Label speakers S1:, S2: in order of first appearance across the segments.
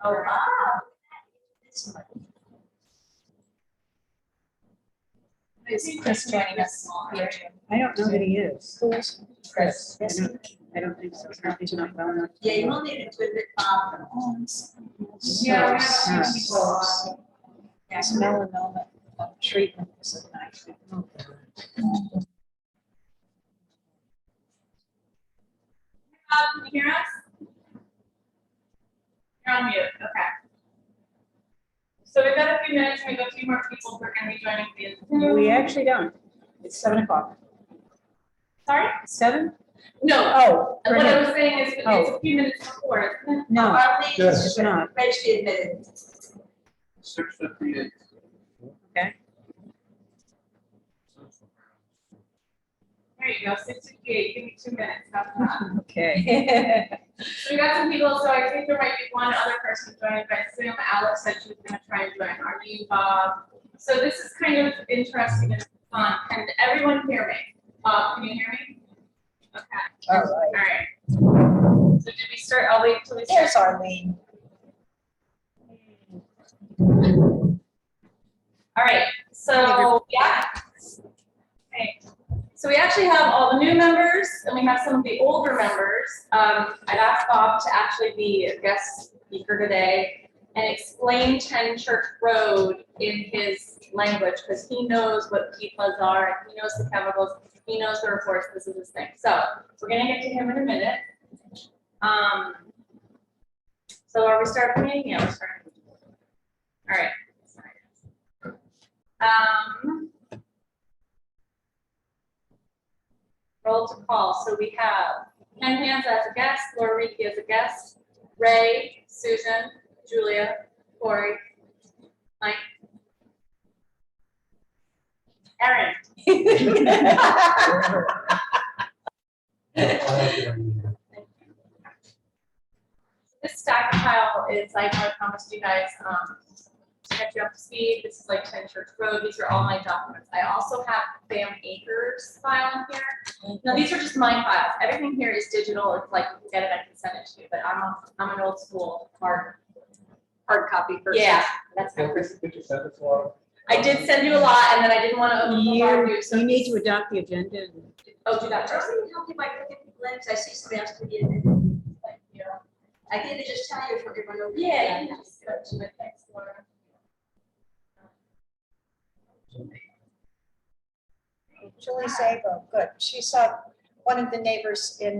S1: Oh, wow. Is Chris joining us here?
S2: I don't know that he is.
S1: Who's Chris?
S2: I don't think so. He's not well enough.
S1: Yeah, you will need to do it.
S3: Yeah, we have a few people.
S2: His melanoma treatment is a nightmare.
S3: Can you hear us? You're on mute, okay. So we've got a few minutes, we have a few more people who are gonna be joining via Zoom.
S2: We actually don't. It's 7 o'clock.
S3: Sorry?
S2: 7?
S3: No,
S2: Oh, for
S3: what I
S2: him.
S3: was saying is, it's a few minutes before, isn't it?
S2: No,
S1: Yes.
S2: it's not.
S1: Reggie admitted.
S4: 6:58.
S2: Okay.
S3: There you go, 6:58, give me 2 minutes, how's that?
S2: Okay.
S3: So we got some people, so I think there might be one other person joining by Zoom. Alex said she was gonna try and join. Are you, Bob? So this is kind of interesting and fun. Can everyone hear me? Can you hear me? Okay.
S2: All
S3: All
S2: right.
S3: right. So did we start? I'll wait until we start.
S1: There's Arlene.
S3: All right, so yeah. Okay. So we actually have all the new members and we have some of the older members. I'd asked Bob to actually be a guest speaker today and explain 10 Church Road in his language because he knows what PFAS are and he knows the chemicals, he knows the reports, this is his thing. So we're gonna get to him in a minute. So are we starting? Yeah, we're starting. All right. Roll to call. So we have Ken Hands as a guest, Laura Reiki as a guest, Ray, Susan, Julia, Corey, Mike, Erin. This stack pile is, I know I promised you guys, to get you up to speed. This is like 10 Church Road. These are all my documents. I also have Bam Acres file in here. Now these are just my files. Everything here is digital. It's like you can get it, I can send it to you. But I'm an old school hard copy person. Yeah, that's my person. I did send you a lot, and then I didn't want to overwhelm you. So
S2: You need to adopt the agenda.
S3: Oh, do that
S1: I
S3: first.
S1: was help you by clicking the links. I see somebody else to be admitted.
S3: Yeah.
S1: I can either just tell you if we're going over.
S3: Yeah. You can just go to it. Thanks, Laura.
S5: Julie Sabo, good. She's one of the neighbors in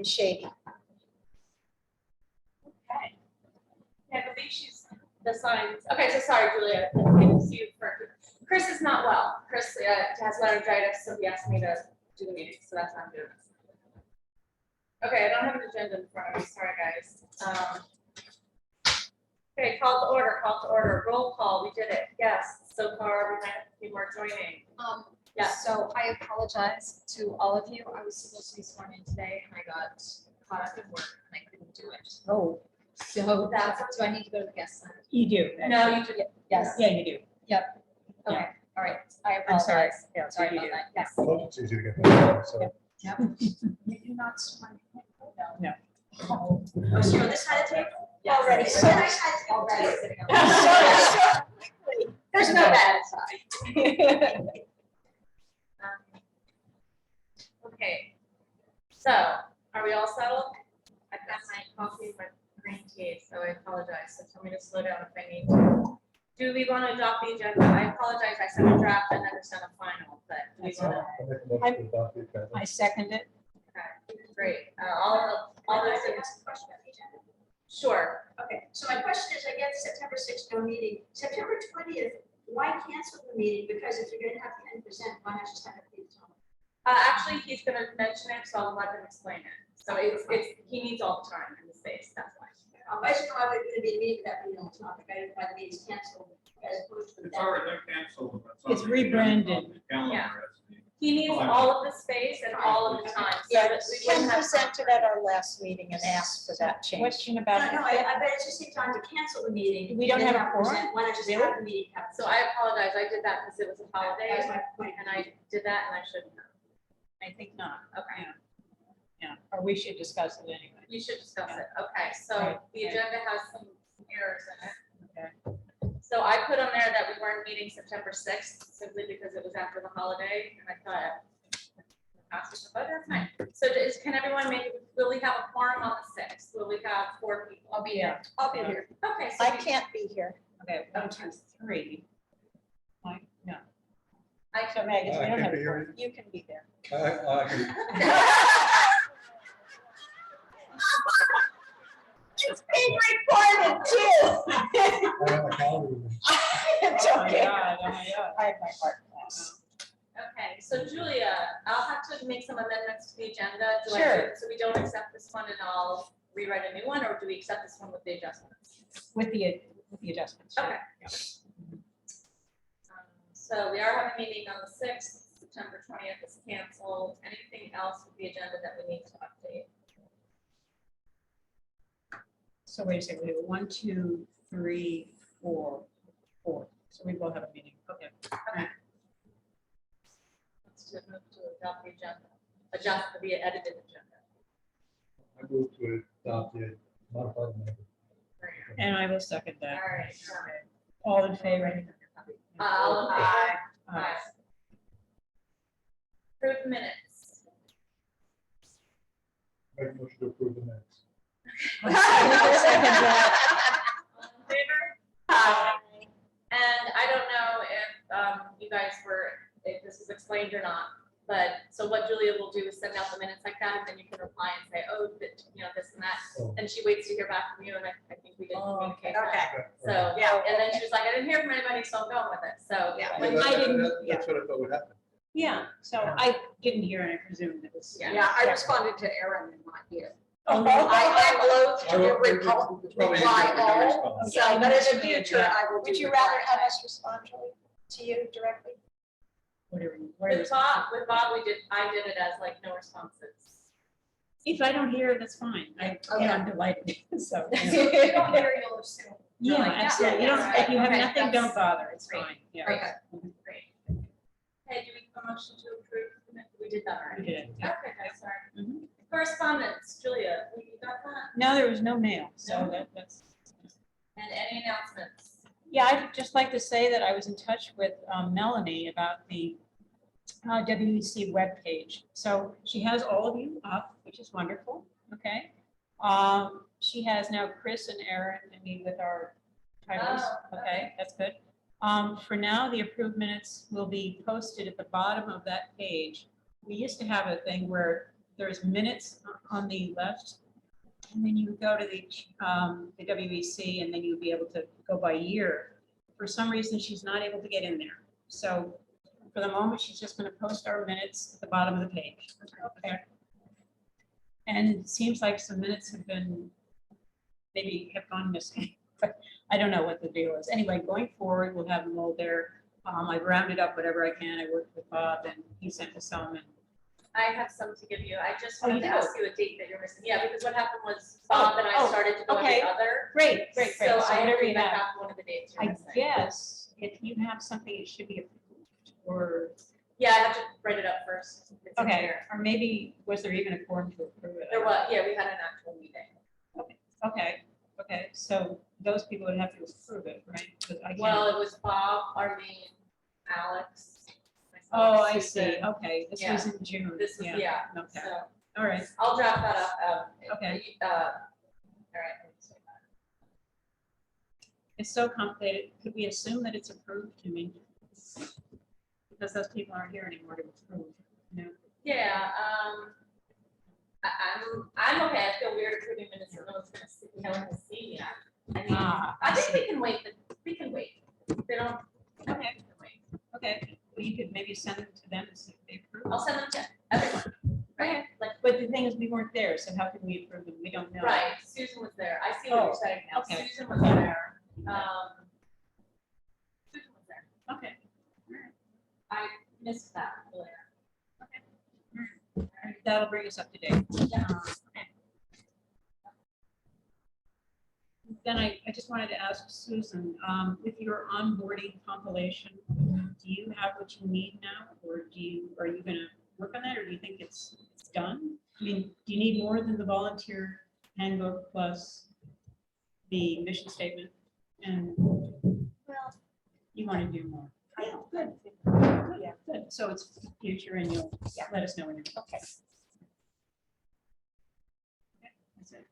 S5: Shady.
S3: Okay. Yeah, I believe she's the signs. Okay, so sorry, Julia. I didn't see you for. Chris is not well. Chris has laryngitis, so he asked me to do the meeting, so that's why I'm doing this. Okay, I don't have an agenda in front of me. Sorry, guys. Okay, call to order, roll call. We did it. Yes. So far, we might have a few more joining. Yeah.
S6: So I apologize to all of you. I was supposed to be sworn in today and I got caught up at work and I couldn't do it.
S2: Oh,
S6: So that's, do I need to go to the guest center?
S2: you do.
S3: No, you did.
S6: Yes.
S2: Yeah, you do.
S6: Okay, all right. I
S2: I'm sorry.
S6: apologize.
S2: Yeah, so
S6: Sorry
S2: you
S6: about
S2: do.
S6: that. Yes.
S4: Well, it's easy to get that, so.
S6: Yep.
S5: You do not sworn.
S2: No.
S1: Oh, so you're on this side of the table?
S6: Yes.
S1: Already. So nice side of the table.
S6: Already sitting on.
S1: There's no bad side.
S3: Okay. So, are we all settled? I've got my coffee, my green tea, so I apologize. So tell me to slow down if I need to. Do we want to adopt the agenda? I apologize. I sent a draft and never sent a final, but do we want to?
S4: I'll make a motion to adopt the agenda.
S2: I second it.
S3: Okay, great. All those in. Sure.
S1: Okay, so my question is, I get September 6th, no meeting. September 20th, why cancel the meeting? Because if you're going to have the 10%, why not just have it be time?
S3: Actually, he's going to mention it, so I'll let him explain it. So he needs all the time in the space. That's why.
S1: I just know I'm going to be a meeting that we don't topic. I didn't find the meeting's canceled as opposed to.
S7: It's already been canceled.
S2: It's rebranded.
S3: Yeah. He needs all of the space and all of the time. So
S5: Yeah,
S3: that we
S5: Ken
S3: wouldn't have.
S5: presented at our last meeting and asked for that change.
S2: Question
S1: No,
S2: about
S1: I bet it's just the time to cancel the meeting.
S2: We don't
S1: and then
S2: have a
S1: present.
S2: quorum?
S1: Why not just
S2: Really?
S1: have the meeting happen?
S3: So I apologize. I did that because it was a holiday
S1: That was my point.
S3: and I did that and I shouldn't have.
S2: I think not.
S3: Okay.
S2: Yeah, or we should discuss it anyway.
S3: You should discuss it. Okay, so
S2: Right,
S3: the
S2: right.
S3: agenda has some errors in it.
S2: Okay.
S3: So I put on there that we weren't meeting September 6th simply because it was after the holiday and I thought. But that's fine. So can everyone will we have a quorum on the 6th? Will we have 4 people?
S6: I'll be here.
S5: I'll be here.
S3: Okay, so
S5: I
S3: we-
S5: can't be here.
S2: Okay, 1, 2, 3. Like, no.
S5: So Megan,
S4: I
S5: we don't
S4: can
S5: have,
S4: be here.
S5: you can be there.
S4: I can,
S5: It's being recorded too.
S4: I have my calendar with me.
S5: It's
S2: Oh my
S5: okay.
S2: God, oh my God.
S5: I have my art class.
S3: Okay, so Julia, I'll have to make some amendments to the agenda. Do I
S5: Sure.
S3: do- So we don't accept this one and I'll rewrite a new one, or do we accept this one with the adjustments?
S2: With the adjustments. sure.
S3: Okay. So we are having a meeting on the 6th, September 20th is canceled. Anything else with the agenda that we need to update?
S2: So wait a second, we have 1, 2, 3, 4. So we will have a meeting. Okay.
S3: Let's just move to adopt the agenda, adjust the edited agenda.
S4: I move to adopt the modified amendment.
S2: And I will second
S3: All
S2: that.
S3: right.
S2: All in favor?
S3: All in favor?
S2: Aye.
S3: Aye. Approved minutes.
S4: Make a motion to approve the minutes.
S2: I will second that.
S3: All in favor? And I don't know if you guys if this was explained or not, but so what Julia will do is send out the minutes like that, and then you can reply and say, oh, this and that.
S4: Oh.
S3: And she waits to hear back from you, and I think we did communicate that.
S5: Okay.
S3: So,
S5: Yeah.
S3: and then she was like, I didn't hear from anybody, so I'm going with it. So,
S5: Yeah.
S3: when
S2: I didn't-
S4: That's what I thought would happen.
S2: Yeah, so I didn't hear and I presumed it was.
S3: Yeah.
S6: Yeah, I responded to Aaron and not you.
S2: Oh,
S6: I'm loath
S4: I will-
S6: to
S4: it's probably easier
S6: reply
S4: if we do
S6: all,
S4: respond.
S6: so, but in the future, I will do.
S5: Would you
S6: reply
S5: rather have
S6: all.
S5: us respond to you directly?
S2: Whatever.
S3: with Bob, I did it as like no responses.
S2: If I don't hear, that's fine. I'm delighted, so.
S6: If you don't hear, you'll assume.
S2: Yeah,
S3: Like, yeah,
S2: absolutely. You don't,
S3: yeah,
S2: if you have
S3: okay,
S2: nothing,
S3: that's
S2: don't bother. It's
S3: great.
S2: fine. Yeah.
S3: Great. Great. Hey, do we have a motion to approve? We did that
S2: We
S3: already.
S2: did it.
S3: Okay, guys, sorry.
S2: Mhm.
S3: Correspondence, Julia, you got that?
S2: No, there was no mail, so
S3: No?
S2: that's.
S3: And any announcements?
S2: Yeah, I'd just like to say that I was in touch with Melanie about the WEC webpage. So she has all of you up, which is wonderful, okay? She has now Chris and Aaron and me with our titles,
S3: Oh,
S2: okay, that's good. For now, the approved minutes will be posted at the bottom of that page. We used to have a thing where there's minutes on the left, and then you would go to the WEC, and then you'd be able to go by year. For some reason, she's not able to get in there. So for the moment, she's just going to post our minutes at the bottom of the page. Okay. And it seems like some minutes have been, maybe have gone missing, but I don't know what the deal is. Anyway, going forward, we'll have them all there. I've rounded up whatever I can. I worked with Bob, and he sent us some, and
S3: I have some to give you. I just
S2: Oh,
S3: wanted
S2: you
S3: to
S2: do?
S3: ask you a date that you're missing. Yeah, because what happened was Bob and I
S2: oh,
S3: started to go
S2: okay.
S3: every other.
S2: great.
S3: So
S2: So
S3: I
S2: whatever
S3: believe
S2: you
S3: I
S2: have.
S3: have one of the dates you're
S2: I
S3: missing.
S2: guess if you have something, it should be approved, or,
S3: Yeah, I have to write it up first. It's in
S2: okay,
S3: here.
S2: or maybe, was there even a quorum to approve it?
S3: There was, yeah, we had an actual meeting.
S2: Okay, so those people would have to approve it, right? 'Cause I can't-
S3: Well, it was Bob, Arlene, Alex. myself,
S2: Oh, I see,
S3: Susan.
S2: okay, this was in June.
S3: This was, yeah,
S2: Okay,
S3: so
S2: all right,
S3: I'll draft that up.
S2: Okay.
S3: All right. let me say that.
S2: it's so complicated, could we assume that it's approved, I mean? Because those people aren't here anymore to approve, you know?
S3: Yeah, I'm okay. I feel weird approving minutes that no one's gonna see, no one can see yet. I mean, I think we can wait, we can wait. They don't,
S2: Okay,
S3: we can wait.
S2: okay, well, you could maybe send them to them and see if they approve.
S3: I'll send them to everyone, right? Like,
S2: But the thing is, we weren't there, so how can we approve them, we don't know.
S3: right, Susan was there. I see what
S2: Oh,
S3: you're saying now.
S2: okay.
S3: Susan was there. Susan was there.
S2: Okay,
S3: I missed that earlier.
S2: all right, that'll bring us up to date.
S3: Yeah.
S2: Okay. Then I just wanted to ask Susan, with your onboarding compilation, do you have what you need now, or are you gonna work on that, or do you think it's done? I mean, do you need more than the volunteer handbook plus the mission statement? And
S5: Well,
S2: you want to do more?
S5: I know.
S2: Good.
S5: Yeah.
S2: Good. So it's future and you'll
S5: Yeah.
S2: let us know when you're.
S5: Okay.
S2: That's it.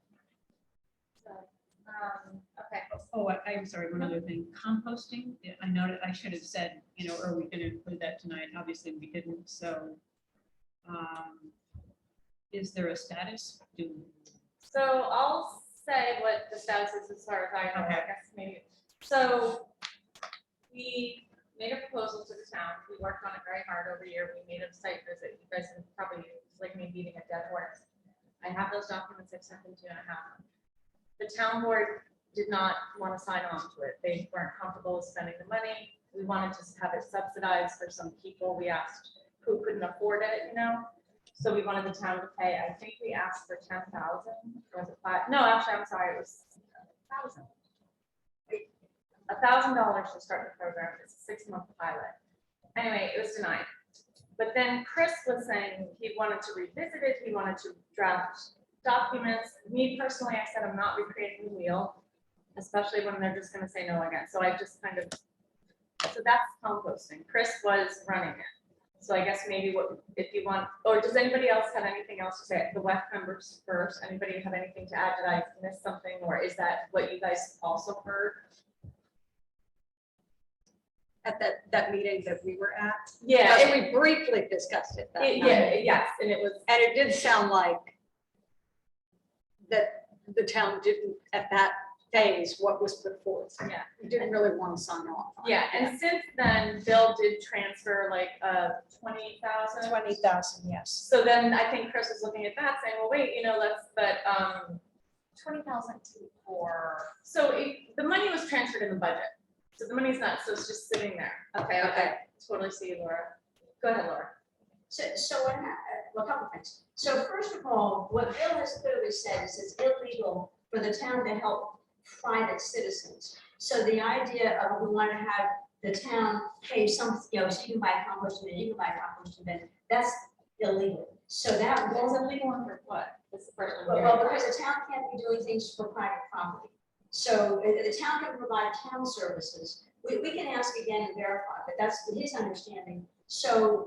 S3: Okay.
S2: Oh, I'm sorry, one other thing, composting, yeah, I know that I should have said, you know, are we gonna include that tonight? Obviously, we didn't, so. Is there a status?
S3: So I'll say what the status is as far as I know, I
S2: Okay.
S3: guess maybe. So we made a proposal to the town. We worked on it very hard over a year. We made a site visit. You guys have probably, it's like me beating a dead horse. I have those documents. I've sent them to you and I have them. The town board did not want to sign on to it. They weren't comfortable with spending the money. We wanted to have it subsidized for some people. We asked who couldn't afford it, you know? So we wanted the town to pay, I think we asked for 10,000, or was it five? No, actually, I'm sorry, it was 1,000. $1,000 to start the program. It's a 6-month pilot. Anyway, it was denied. But then Chris was saying he wanted to revisit it. He wanted to draft documents. Me personally, I said, I'm not recreating the wheel, especially when they're just gonna say no again. So I just kind of, so that's composting. Chris was running it. So I guess maybe what, if you want, or does anybody else have anything else to say? The WEC members first, anybody have anything to add? Did I miss something, or is that what you guys also heard?
S5: At that meeting that we were at.
S3: Yeah,
S5: And we briefly discussed it that night.
S3: yes, and it was,
S5: And it did sound like that the town didn't, at that phase, what was put forth.
S3: yeah.
S5: We didn't really want to sign off on it.
S3: Yeah, and since then, Bill did transfer like 20,000.
S5: 20,000, yes.
S3: So then I think Chris was looking at that saying, well, wait, you know, but
S6: 20,000 for.
S3: so the money was transferred in the budget. So the money's not, so it's just sitting there. Okay, okay. Totally see you, Laura. Go ahead, Laura.
S1: So what happened, well, a couple things. So first of all, what Bill has clearly said is it's illegal for the town to help private citizens. So the idea of we want to have the town pay some, you know, so you can buy a compost bin, you can buy a compost bin, that's illegal. So that
S3: Well,
S1: was
S3: it's a legal one for what? This is the first one.
S1: well, because the town can't be doing things for private property. So the town can provide town services. We can ask again and verify, but that's his understanding. So,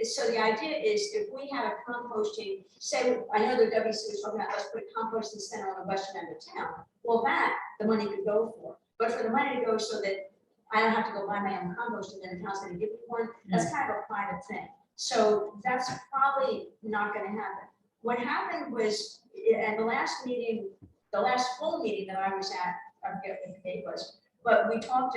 S1: so the idea is if we have a composting, say, I know the WC was talking about, let's put a composting center on the western end of town. Well, that the money could go for, but for the money to go so that I don't have to go buy my own compost and then the town's gonna give me one, that's kind of a private thing. So that's probably not gonna happen. What happened was, at the last meeting, the last full meeting that I was at, I forget what the date was, but we talked,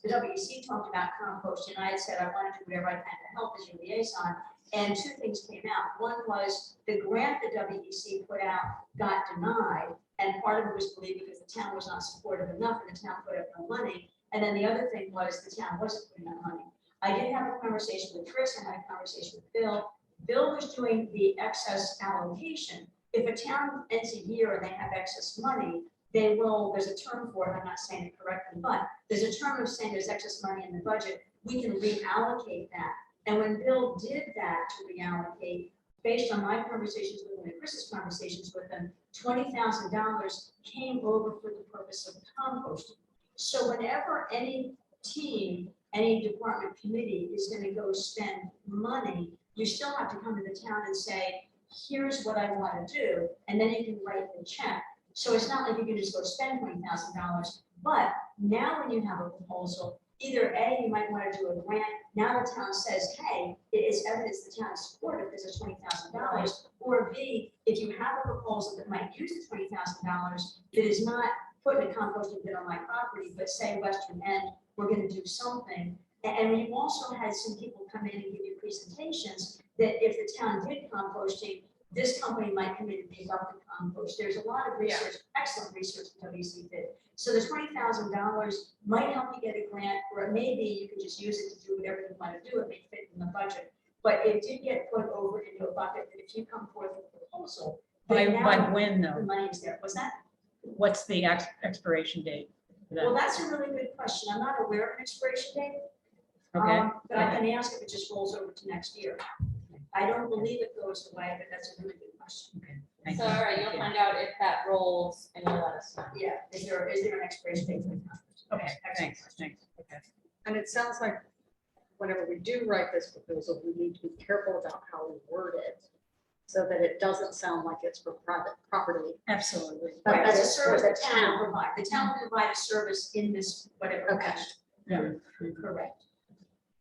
S1: the WEC talked about composting, and I had said I wanted to do whatever I can to help as your liaison, and two things came out. One was the grant the WEC put out got denied, and part of it was believed because the town was not supportive enough, and the town put up no money, and then the other thing was the town wasn't putting up money. I did have a conversation with Chris, and had a conversation with Bill. Bill was doing the excess allocation. If a town ends a year and they have excess money, they will, there's a term for it, I'm not saying it correctly, but there's a term of saying there's excess money in the budget, we can reallocate that. And when Bill did that to reallocate, based on my conversations with him and Chris's conversations with him, $20,000 came over for the purpose of composting. So whenever any team, any department committee is gonna go spend money, you still have to come to the town and say, here's what I wanna do, and then you can write the check. So it's not like you can just go spend $20,000, but now when you have a proposal, either A, you might want to do a grant. Now the town says, hey, it is evidence the town is supportive because it's $20,000. Or B, if you have a proposal that might use the $20,000 that is not putting a composting bin on my property, but say Western End, we're going to do something. And we've also had some people come in and give you presentations that if the town did composting, this company might come in and pick up the compost. There's a lot of research, excellent research that WC did. So the $20,000 might help you get a grant, or it may be you can just use it to do whatever you want to do. It may fit in the budget. But it did get put over into a bucket that if you come forth with a proposal,
S2: By
S1: then now
S2: when
S1: the
S2: though?
S1: money is there. Was that?
S2: What's the expiration date for that?
S1: Well, that's a really good question. I'm not aware of an expiration date.
S2: Okay.
S1: But I can ask if it just rolls over to next year. I don't believe it goes away, but that's a really good question. question.
S2: Thank
S3: So,
S2: you.
S3: all right, you'll find out if that rolls and you'll let us know.
S1: Yeah, is there an expiration date for the conference?
S2: Okay,
S1: Excellent.
S2: thanks, okay.
S5: And it sounds like whenever we do write this proposal, we need to be careful about how we word it so that it doesn't sound like it's for private property.
S2: Absolutely.
S1: But
S5: Right,
S1: that's a
S5: it's for
S1: service
S5: the
S1: the town will
S5: town.
S1: provide. The town will provide a service in this, whatever.
S5: Okay.
S1: fashion. Correct.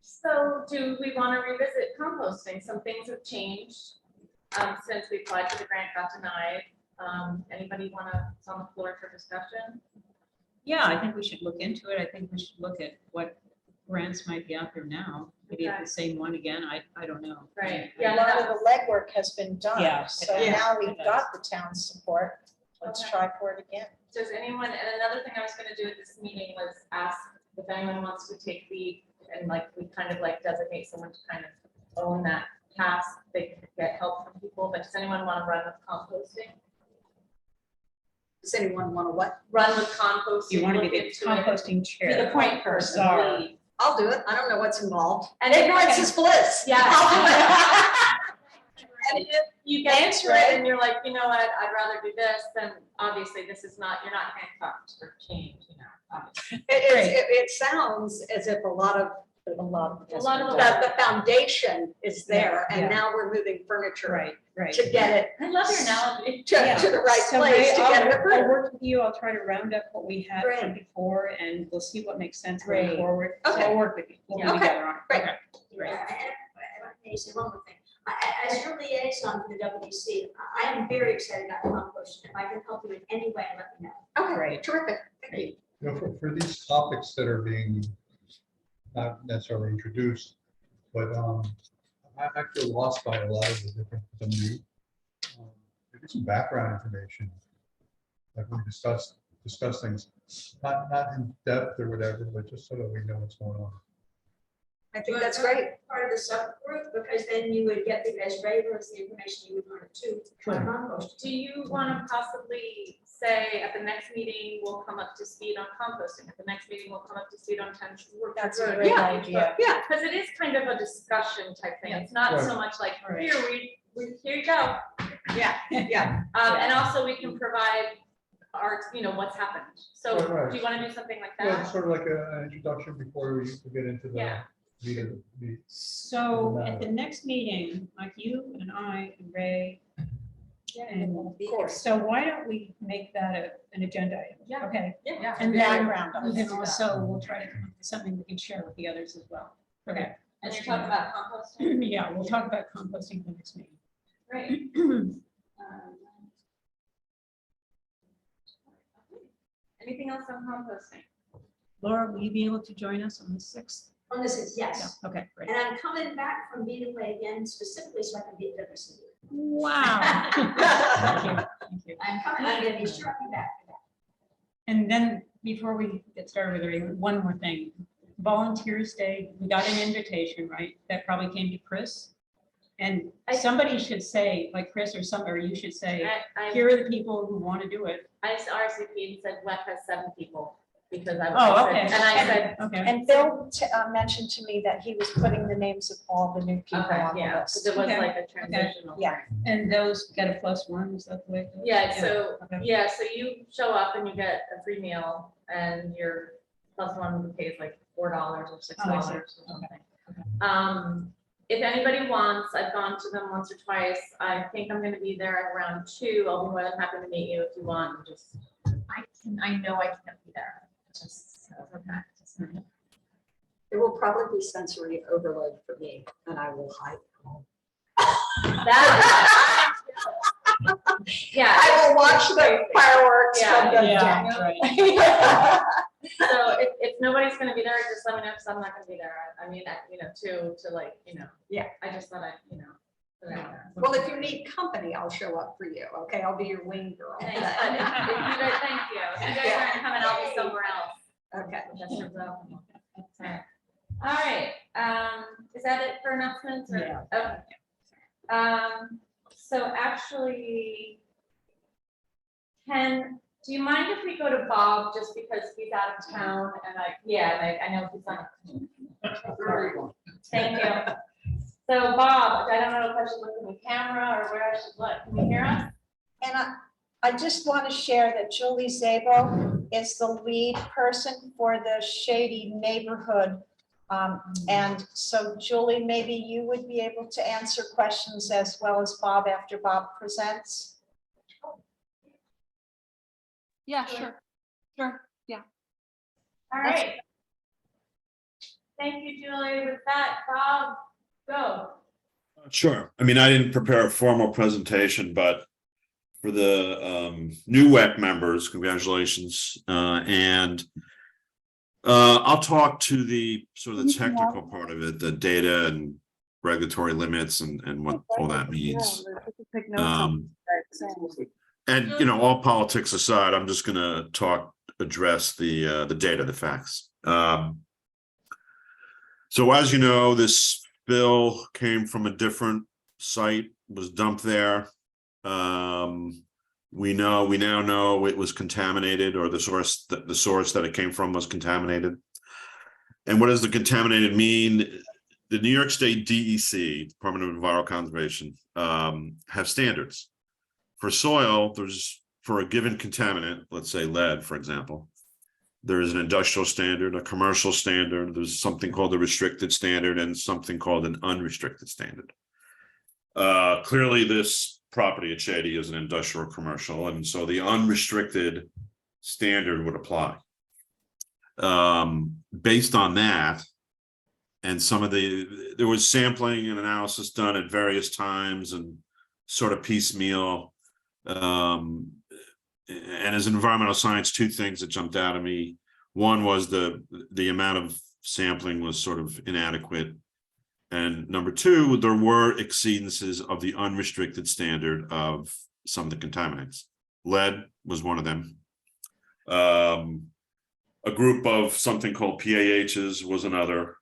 S3: So do we want to revisit composting? Some things have changed since we applied for the grant, got denied. Anybody want to, it's on the floor for discussion?
S2: Yeah, I think we should look into it. I think we should look at what grants might be out there now. Maybe
S3: Okay.
S2: the same one again. I don't know.
S3: Right,
S7: A
S3: yeah,
S7: lot
S3: that
S7: of the legwork has been done,
S2: Yeah.
S7: so
S2: Yeah.
S7: now we've
S2: It
S7: got the town's support. Let's
S3: Okay.
S7: try for it again.
S3: Does anyone, and another thing I was gonna do at this meeting was ask if anyone wants to take lead and like, we kind of like designate someone to kind of own that task. They could get help from people, but does anyone want to run with composting?
S5: Does anyone want to what?
S3: Run with composting.
S2: You want to be
S3: look
S2: the
S3: into it,
S2: composting
S3: Be the
S2: chair.
S3: point person,
S2: Czar.
S3: lead.
S5: I'll do it. I don't know what's involved.
S3: And
S5: Ignorance is bliss.
S3: Yeah.
S5: I'll do it.
S3: And if you get
S5: Answer
S3: into it
S5: it.
S3: and you're like, you know what, I'd rather do this, then obviously this is not, you're not handcuffed for change, you know. obviously.
S5: It sounds as if a lot of
S3: A lot of
S5: the foundation is there,
S2: Yeah.
S5: and now we're moving furniture
S2: Right.
S5: to get it
S3: I love your analogy.
S5: to the right
S2: So
S5: place to
S2: Ray,
S5: get it
S2: I'll
S5: approved.
S2: work with you. I'll try to round up what we had from
S5: Great.
S2: before and we'll see what makes sense going
S6: Great.
S2: forward. So
S5: Okay.
S2: I'll work with you. We'll be
S5: Okay.
S2: together on it.
S5: Great.
S2: Okay.
S1: Yeah, and I want to say one more thing. As your liaison to the WDC, I am very excited about compost. If I can help you in any way, let me know.
S5: Okay,
S2: Great.
S5: terrific. Thank you.
S4: You know, for these topics that are being not necessarily introduced, but I feel lost by a lot of the different, some new, maybe some background information. Like we discuss things, not in depth or whatever, but just so that we know what's going on.
S5: I think that's great.
S1: Part of the subgroup, because then you would get the, as Ray was the information you would learn too. on compost.
S3: Do you want to possibly say at the next meeting, we'll come up to speed on composting, at the next meeting, we'll come up to speed on Work
S7: That's a
S3: Road?
S7: great
S5: Yeah.
S7: idea.
S5: Yeah,
S3: Because it is kind of a discussion type thing. It's not so much like,
S2: Right.
S3: here you go.
S5: yeah, yeah.
S3: And also we can provide our, you know, what's happened. So
S4: Right.
S3: do you want to do something like
S4: Yeah,
S3: that?
S4: it's sort of like an introduction before we get into the
S3: Yeah.
S4: meat of the.
S2: So at the next meeting, like you and I and Ray, and
S5: Of course.
S2: so why don't we make that an agenda item?
S3: Yeah.
S2: Okay.
S3: Yeah.
S2: And then,
S7: Background on
S2: and then
S7: it.
S2: also we'll try to come up with something we can share with the others as well. Okay.
S3: And you're talking about composting?
S2: Yeah, we'll talk about composting for the next meeting.
S3: Right. Anything else on composting?
S2: Laura, will you be able to join us on the 6th?
S1: On this is yes.
S2: Yeah, okay, great.
S1: And I'm coming back from being away again specifically so I can be at WC.
S2: Wow. Thank you, thank you.
S1: I'm gonna be sure I'll be back.
S2: And then before we get started with everything, one more thing. Volunteers Day, we got an invitation, right? That probably came to Chris. And somebody should say, like Chris or you should say,
S3: I
S2: here are the people who want to do it.
S3: RSVP and said WEC has 7 people because I.
S2: Oh,
S3: I
S2: okay.
S3: said- And I said,
S2: Okay,
S7: And Bill mentioned to me that he was putting the names of all the new people
S3: okay,
S7: on the
S3: yeah, because
S7: list.
S3: it was
S2: Okay.
S3: like a transitional.
S7: Yeah.
S2: and those get a +1, is that the way? it goes?
S3: Yeah, so,
S2: Okay.
S3: yeah, so you show up and you get a free meal and your +1 pays like $4 or $6
S2: Oh, I see.
S3: or something. If anybody wants, I've gone to them once or twice. I think I'm gonna be there at around 2. I'll be more than happy to meet you if you want, just. I know I can't be there, just, okay.
S5: It will probably be sensory overload for me, and I will hide.
S3: That. Yeah.
S5: I will watch the fireworks from the
S2: Yeah,
S5: deck.
S2: right.
S3: So if nobody's gonna be there, just let me know, because I'm not gonna be there. I mean, you know, to like, you know.
S5: Yeah.
S3: I just thought you know. put it out there.
S5: Well, if you need company, I'll show up for you, okay? I'll be your wing girl.
S3: Thanks, but if you guys, thank you. If you guys aren't coming, I'll be somewhere else.
S5: Okay.
S3: That turns out. All right, is that it for announcements or?
S2: Yeah.
S3: Okay. So actually, do you mind if we go to Bob just because he's out of town and I know he's on. Thank you. So Bob, I don't know if I should look in the camera or where I should look. Can you hear us?
S7: And I just want to share that Julie Zabo is the lead person for the Shady Neighborhood. And so Julie, maybe you would be able to answer questions as well as Bob after Bob presents.
S6: Yeah, sure. Sure.
S3: All right. Thank you, Julie. With that, Bob, go.
S8: Sure. I mean, I didn't prepare a formal presentation, but for the new WEC members, congratulations. And I'll talk to the sort of the technical part of it, the data and regulatory limits and what all that means. And you know, all politics aside, I'm just going to address the data, the facts. So as you know, this bill came from a different site, was dumped there. We now know it was contaminated, or the source that it came from was contaminated. And what does the contaminated mean? The New York State DEC, Department of Environmental Conservation, have standards. For soil, for a given contaminant, let's say lead, for example, there is an industrial standard, a commercial standard, there's something called a restricted standard and something called an unrestricted standard. Clearly this property at Shady is an industrial commercial, and so the unrestricted standard would apply. Based on that, and there was sampling and analysis done at various times and sort of piecemeal. And as an environmental science, two things that jumped out at me. One was the amount of sampling was sort of inadequate. And number two, there were exceedances of the unrestricted standard of some of the contaminants. Lead was one of them. A group of something called PAHs was another.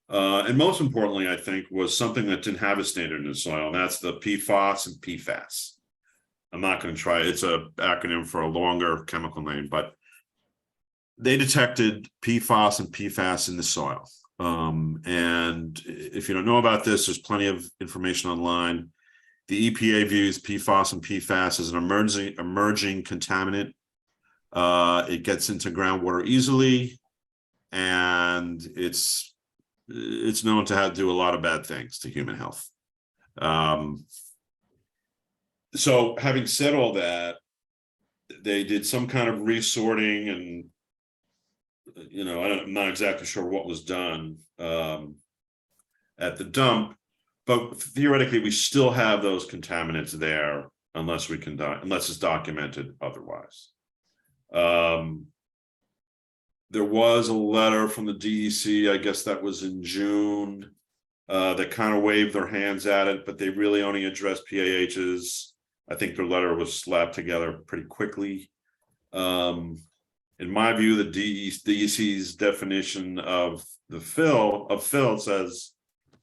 S8: And most importantly, I think, was something that didn't have a standard in the soil, and that's the PFAS and PFAS. I'm not going to try, it's an acronym for a longer chemical name, but they detected PFAS and PFAS in the soil. And if you don't know about this, there's plenty of information online. The EPA views PFAS and PFAS as an emerging contaminant. It gets into groundwater easily, and it's known to do a lot of bad things to human health. So having said all that, they did some kind of resorting, and you know, I'm not exactly sure what was done at the dump, but theoretically we still have those contaminants there unless it's documented otherwise. There was a letter from the DEC, I guess that was in June, that kind of waved their hands at it, but they really only addressed PAHs. I think their letter was slapped together pretty quickly. In my view, the DEC's definition of fill says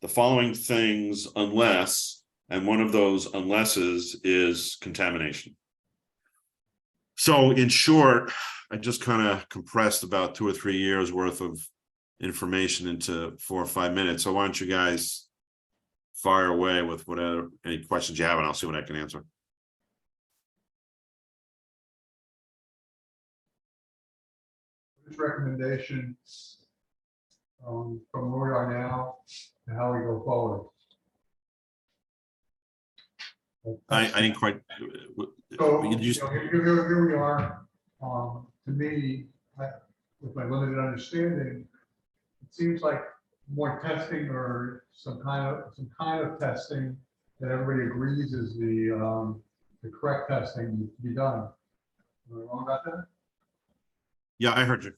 S8: the following things unless, and one of those unlesses is contamination. So in short, I just kind of compressed about 2 or 3 years worth of information into 4 or 5 minutes. So why don't you guys fire away with whatever, any questions you have, and I'll see what I can answer.
S4: Recommendations from where we are now and how we go forward.
S8: I didn't quite.
S4: So
S8: you just,
S4: here we are. To me, with my limited understanding, it seems like more testing or some kind of testing that everybody agrees is the correct testing to be done. Am I wrong about that?
S8: Yeah, I heard you.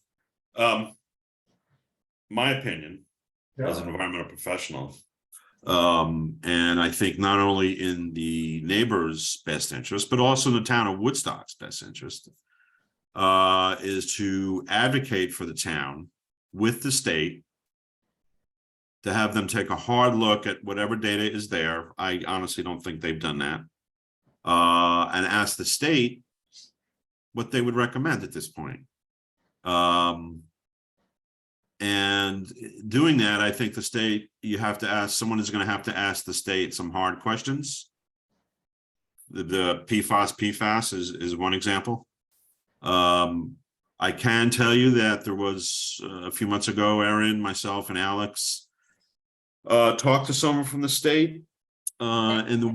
S8: My opinion as an environmental professional, and I think not only in the neighbor's best interest, but also in the town of Woodstock's best interest, is to advocate for the town with the state to have them take a hard look at whatever data is there. I honestly don't think they've done that. And ask the state what they would recommend at this point. And doing that, I think the state, you have to ask, someone is going to have to ask the state some hard questions. The PFAS is one example. I can tell you that there was a few months ago, Erin, myself, and Alex talked to someone from the state, and the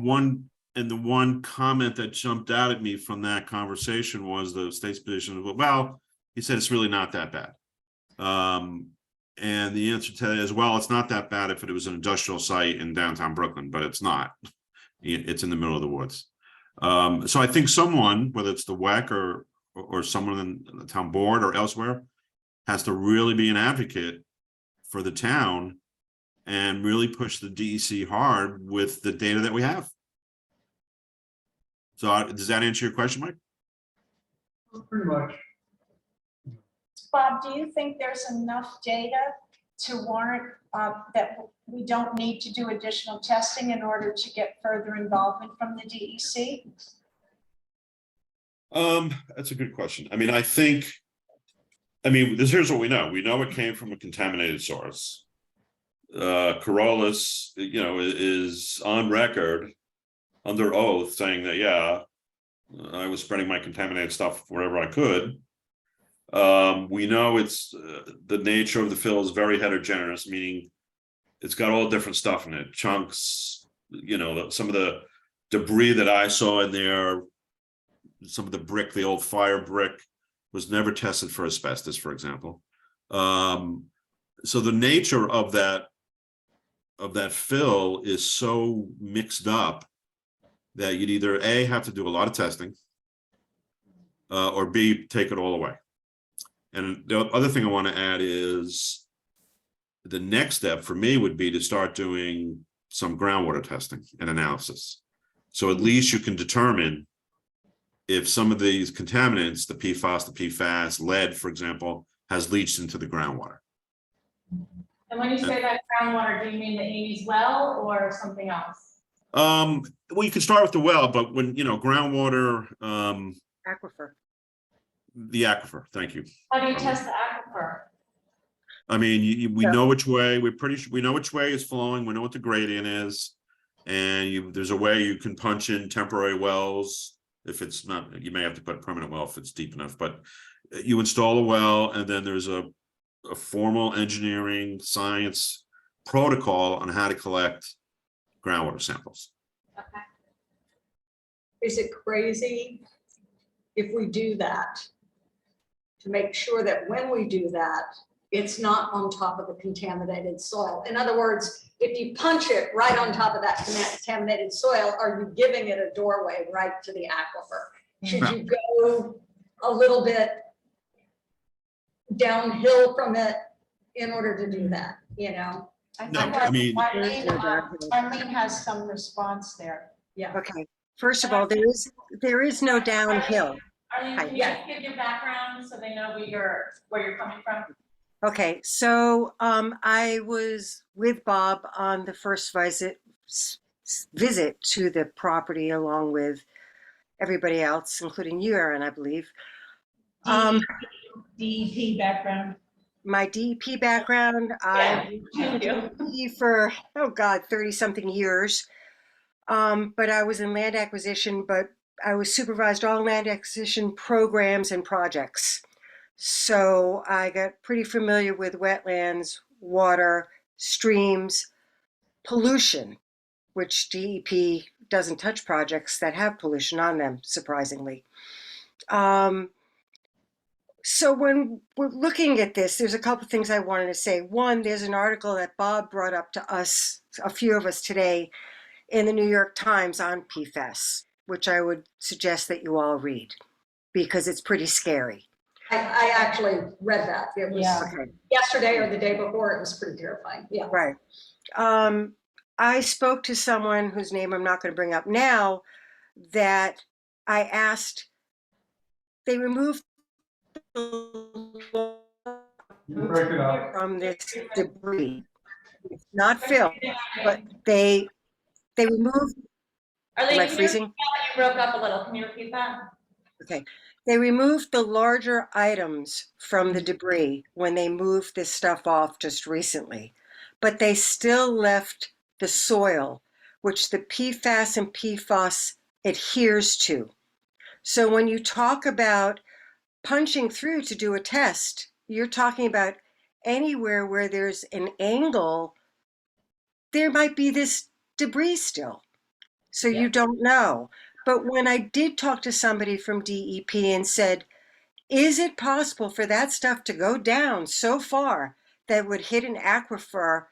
S8: one comment that jumped out at me from that conversation was the state's position. Well, he said it's really not that bad. And the answer to that is, well, it's not that bad if it was an industrial site in downtown Brooklyn, but it's not. It's in the middle of the woods. So I think someone, whether it's the WEC or someone in the town board or elsewhere, has to really be an advocate for the town and really push the DEC hard with the data that we have. So does that answer your question, Mike?
S4: Pretty much.
S7: Bob, do you think there's enough data to warrant that we don't need to do additional testing in order to get further involvement from the DEC?
S8: That's a good question. I mean, here's what we know. We know it came from a contaminated source. Corollas, is on record under oath saying that, yeah, I was spreading my contaminated stuff wherever I could. We know it's the nature of the fill is very heterogeneous, meaning it's got all different stuff in it, chunks, some of the debris that I saw in there, some of the brick, the old fire brick, was never tested for asbestos, for example. So the nature of that fill is so mixed up that you'd either A, have to do a lot of testing, or B, take it all away. And the other thing I want to add is the next step for me would be to start doing some groundwater testing and analysis. So at least you can determine if some of these contaminants, the PFAS, lead, for example, has leached into the groundwater.
S3: And when you say that groundwater, do you mean the Amy's well or something else?
S8: Well, you can start with the well, but when, groundwater,
S5: Aquifer.
S8: the aquifer, thank you.
S3: How do you test the aquifer?
S8: I mean, we know which way, we know which way it's flowing, we know what the gradient is. And there's a way you can punch in temporary wells. If it's not, you may have to put a permanent well if it's deep enough, but you install a well, and then there's a formal engineering science protocol on how to collect groundwater samples.
S3: Okay.
S5: Is it crazy if we do that, to make sure that when we do that, it's not on top of the contaminated soil? In other words, if you punch it right on top of that contaminated soil, are you giving it a doorway right to the aquifer? Should you go a little bit downhill from it in order to do that,
S8: No, I mean,
S7: Arlene has some response there.
S5: Yeah.
S9: Okay, first of all, there is no downhill.
S3: Arlene, can you just give your background so they know where you're coming from?
S9: Okay, so I was with Bob on the first visit to the property along with everybody else, including you, Erin, I believe.
S2: DEP background.
S9: My DEP background, I
S3: Thank you.
S9: DEP for, 30-something years. But I was in land acquisition, but I was supervised all land acquisition programs and projects. So I got pretty familiar with wetlands, water, streams, pollution, which DEP doesn't touch projects that have pollution on them, surprisingly. So when we're looking at this, there's a couple things I wanted to say. One, there's an article that Bob brought up to us, a few of us today, in the New York Times on PFAS, which I would suggest that you all read because it's pretty scary.
S5: I actually read that. It was yesterday or the day before. It was pretty terrifying. Yeah.
S9: Right. I spoke to someone whose name I'm not going to bring up now that I asked, they removed
S4: Break it up.
S9: from this debris. It's not fill, but they removed.
S3: Arlene,
S9: Am I
S3: can you
S9: freezing?
S3: repeat that? You broke up a little. Can you repeat that?
S9: Okay. They removed the larger items from the debris when they moved this stuff off just recently, but they still left the soil, which the PFAS and PFOS adheres to. So when you talk about punching through to do a test, you're talking about anywhere where there's an angle, there might be this debris still. So you don't know. But when I did talk to somebody from DEP and said, is it possible for that stuff to go down so far that would hit an aquifer?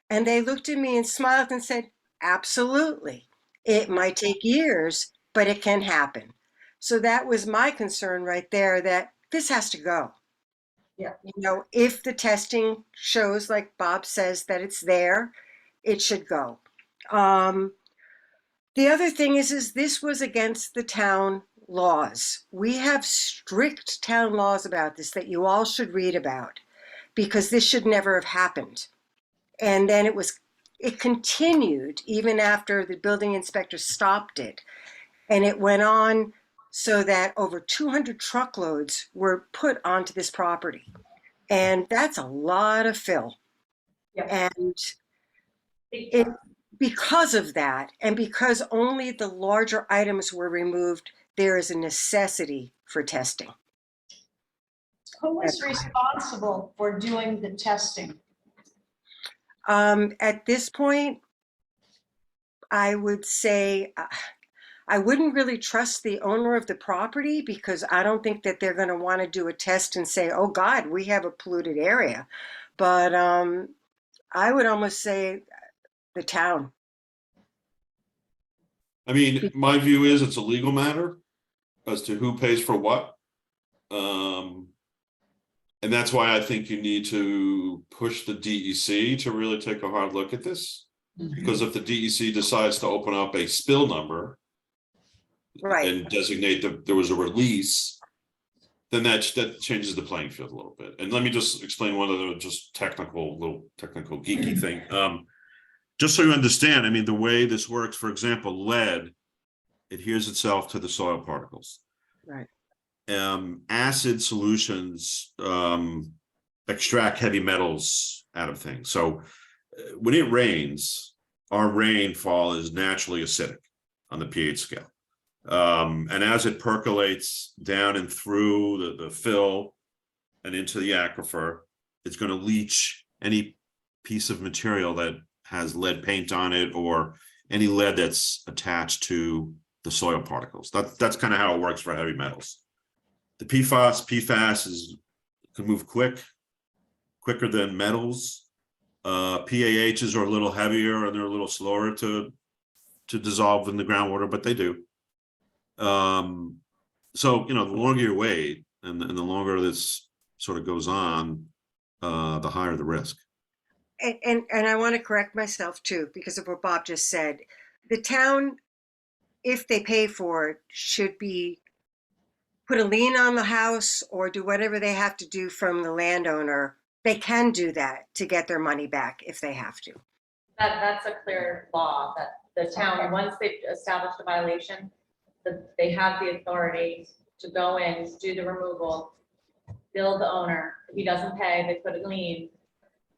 S9: And they looked at me and smiled and said, absolutely. It might take years, but it can happen. So that was my concern right there, that this has to go.
S5: Yeah.
S9: You know, if the testing shows, like Bob says, that it's there, it should go. The other thing is this was against the town laws. We have strict town laws about this that you all should read about, because this should never have happened. And then it continued even after the building inspector stopped it. And it went on so that over 200 truckloads were put onto this property. And that's a lot of fill.
S5: Yeah.
S9: And it, because of that, and because only the larger items were removed, there is a necessity for testing.
S5: Who is responsible for doing the testing?
S9: At this point, I would say I wouldn't really trust the owner of the property, because I don't think that they're going to want to do a test and say, oh God, we have a polluted area. But I would almost say the town.
S8: I mean, my view is it's a legal matter as to who pays for what. And that's why I think you need to push the DEC to really take a hard look at this. Because if the DEC decides to open up a spill number,
S9: right,
S8: and designate that there was a release, then that changes the playing field a little bit. And let me just explain one other just little technical geeky thing. Just so you understand, I mean, the way this works, for example, lead adheres itself to the soil particles.
S9: right.
S8: Acid solutions extract heavy metals out of things. So when it rains, our rainfall is naturally acidic on the pH scale. And as it percolates down and through the fill and into the aquifer, it's going to leach any piece of material that has lead paint on it, or any lead that's attached to the soil particles. That's kind of how it works for heavy metals. The PFAS can move quicker than metals. PAHs are a little heavier and they're a little slower to dissolve in the groundwater, but they do. So, you know, the longer you wait and the longer this sort of goes on, the higher the risk.
S9: And I want to correct myself too, because of what Bob just said. The town, if they pay for it, should be put a lien on the house or do whatever they have to do from the landowner. They can do that to get their money back if they have to.
S3: That's a clear law that the town, once they've established a violation, they have the authority to go in, do the removal, bill the owner. If he doesn't pay, they put a lien,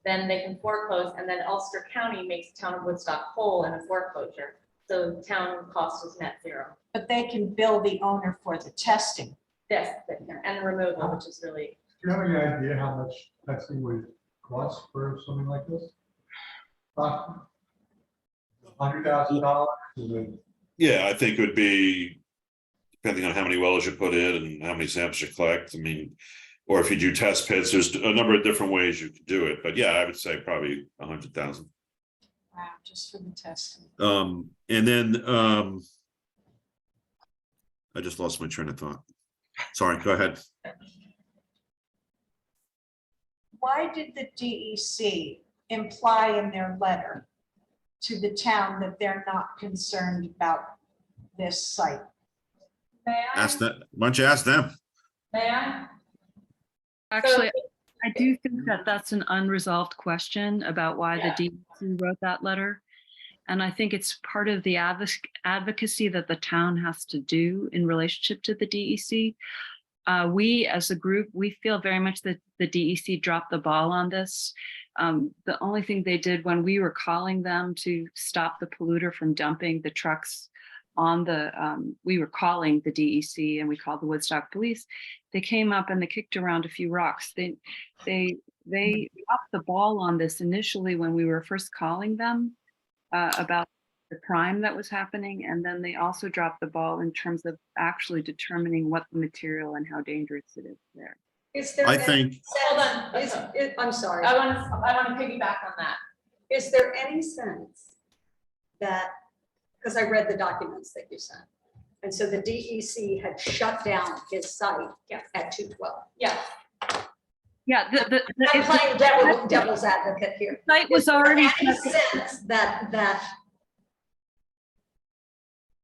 S3: then they can foreclose, and then Ulster County makes the town of Woodstock whole in a foreclosure. So the town cost is net zero.
S5: But they can bill the owner for the testing.
S3: Yes, and the removal, which is really.
S4: Do you have any idea how much testing would cost for something like this? $100,000?
S8: Yeah, I think it would be, depending on how many wells you put in and how many samples you collect. I mean, or if you do test pits, there's a number of different ways you could do it. But yeah, I would say probably 100,000.
S5: Wow, just for the testing.
S8: And then I just lost my train of thought. Sorry, go ahead.
S5: Why did the DEC imply in their letter to the town that they're not concerned about this site?
S8: Ask that. Why don't you ask them?
S10: Actually, I do think that that's an unresolved question about why the DEC wrote that letter. And I think it's part of the advocacy that the town has to do in relationship to the DEC. We, as a group, we feel very much that the DEC dropped the ball on this. The only thing they did when we were calling them to stop the polluter from dumping the trucks on the, we were calling the DEC and we called the Woodstock police. They came up and they kicked around a few rocks. They dropped the ball on this initially when we were first calling them about the crime that was happening. And then they also dropped the ball in terms of actually determining what the material and how dangerous it is there.
S5: Is there?
S8: I
S5: any
S8: think,
S3: Hold
S5: sense-
S3: on.
S5: I'm sorry.
S3: I want to piggyback on that.
S5: Is there any sense that, because I read the documents that you sent, and so the DEC had shut down his site at 212.
S3: Yeah.
S10: Yeah,
S5: I'm playing devil's advocate here.
S10: site was
S5: Is there
S10: already
S5: any sense that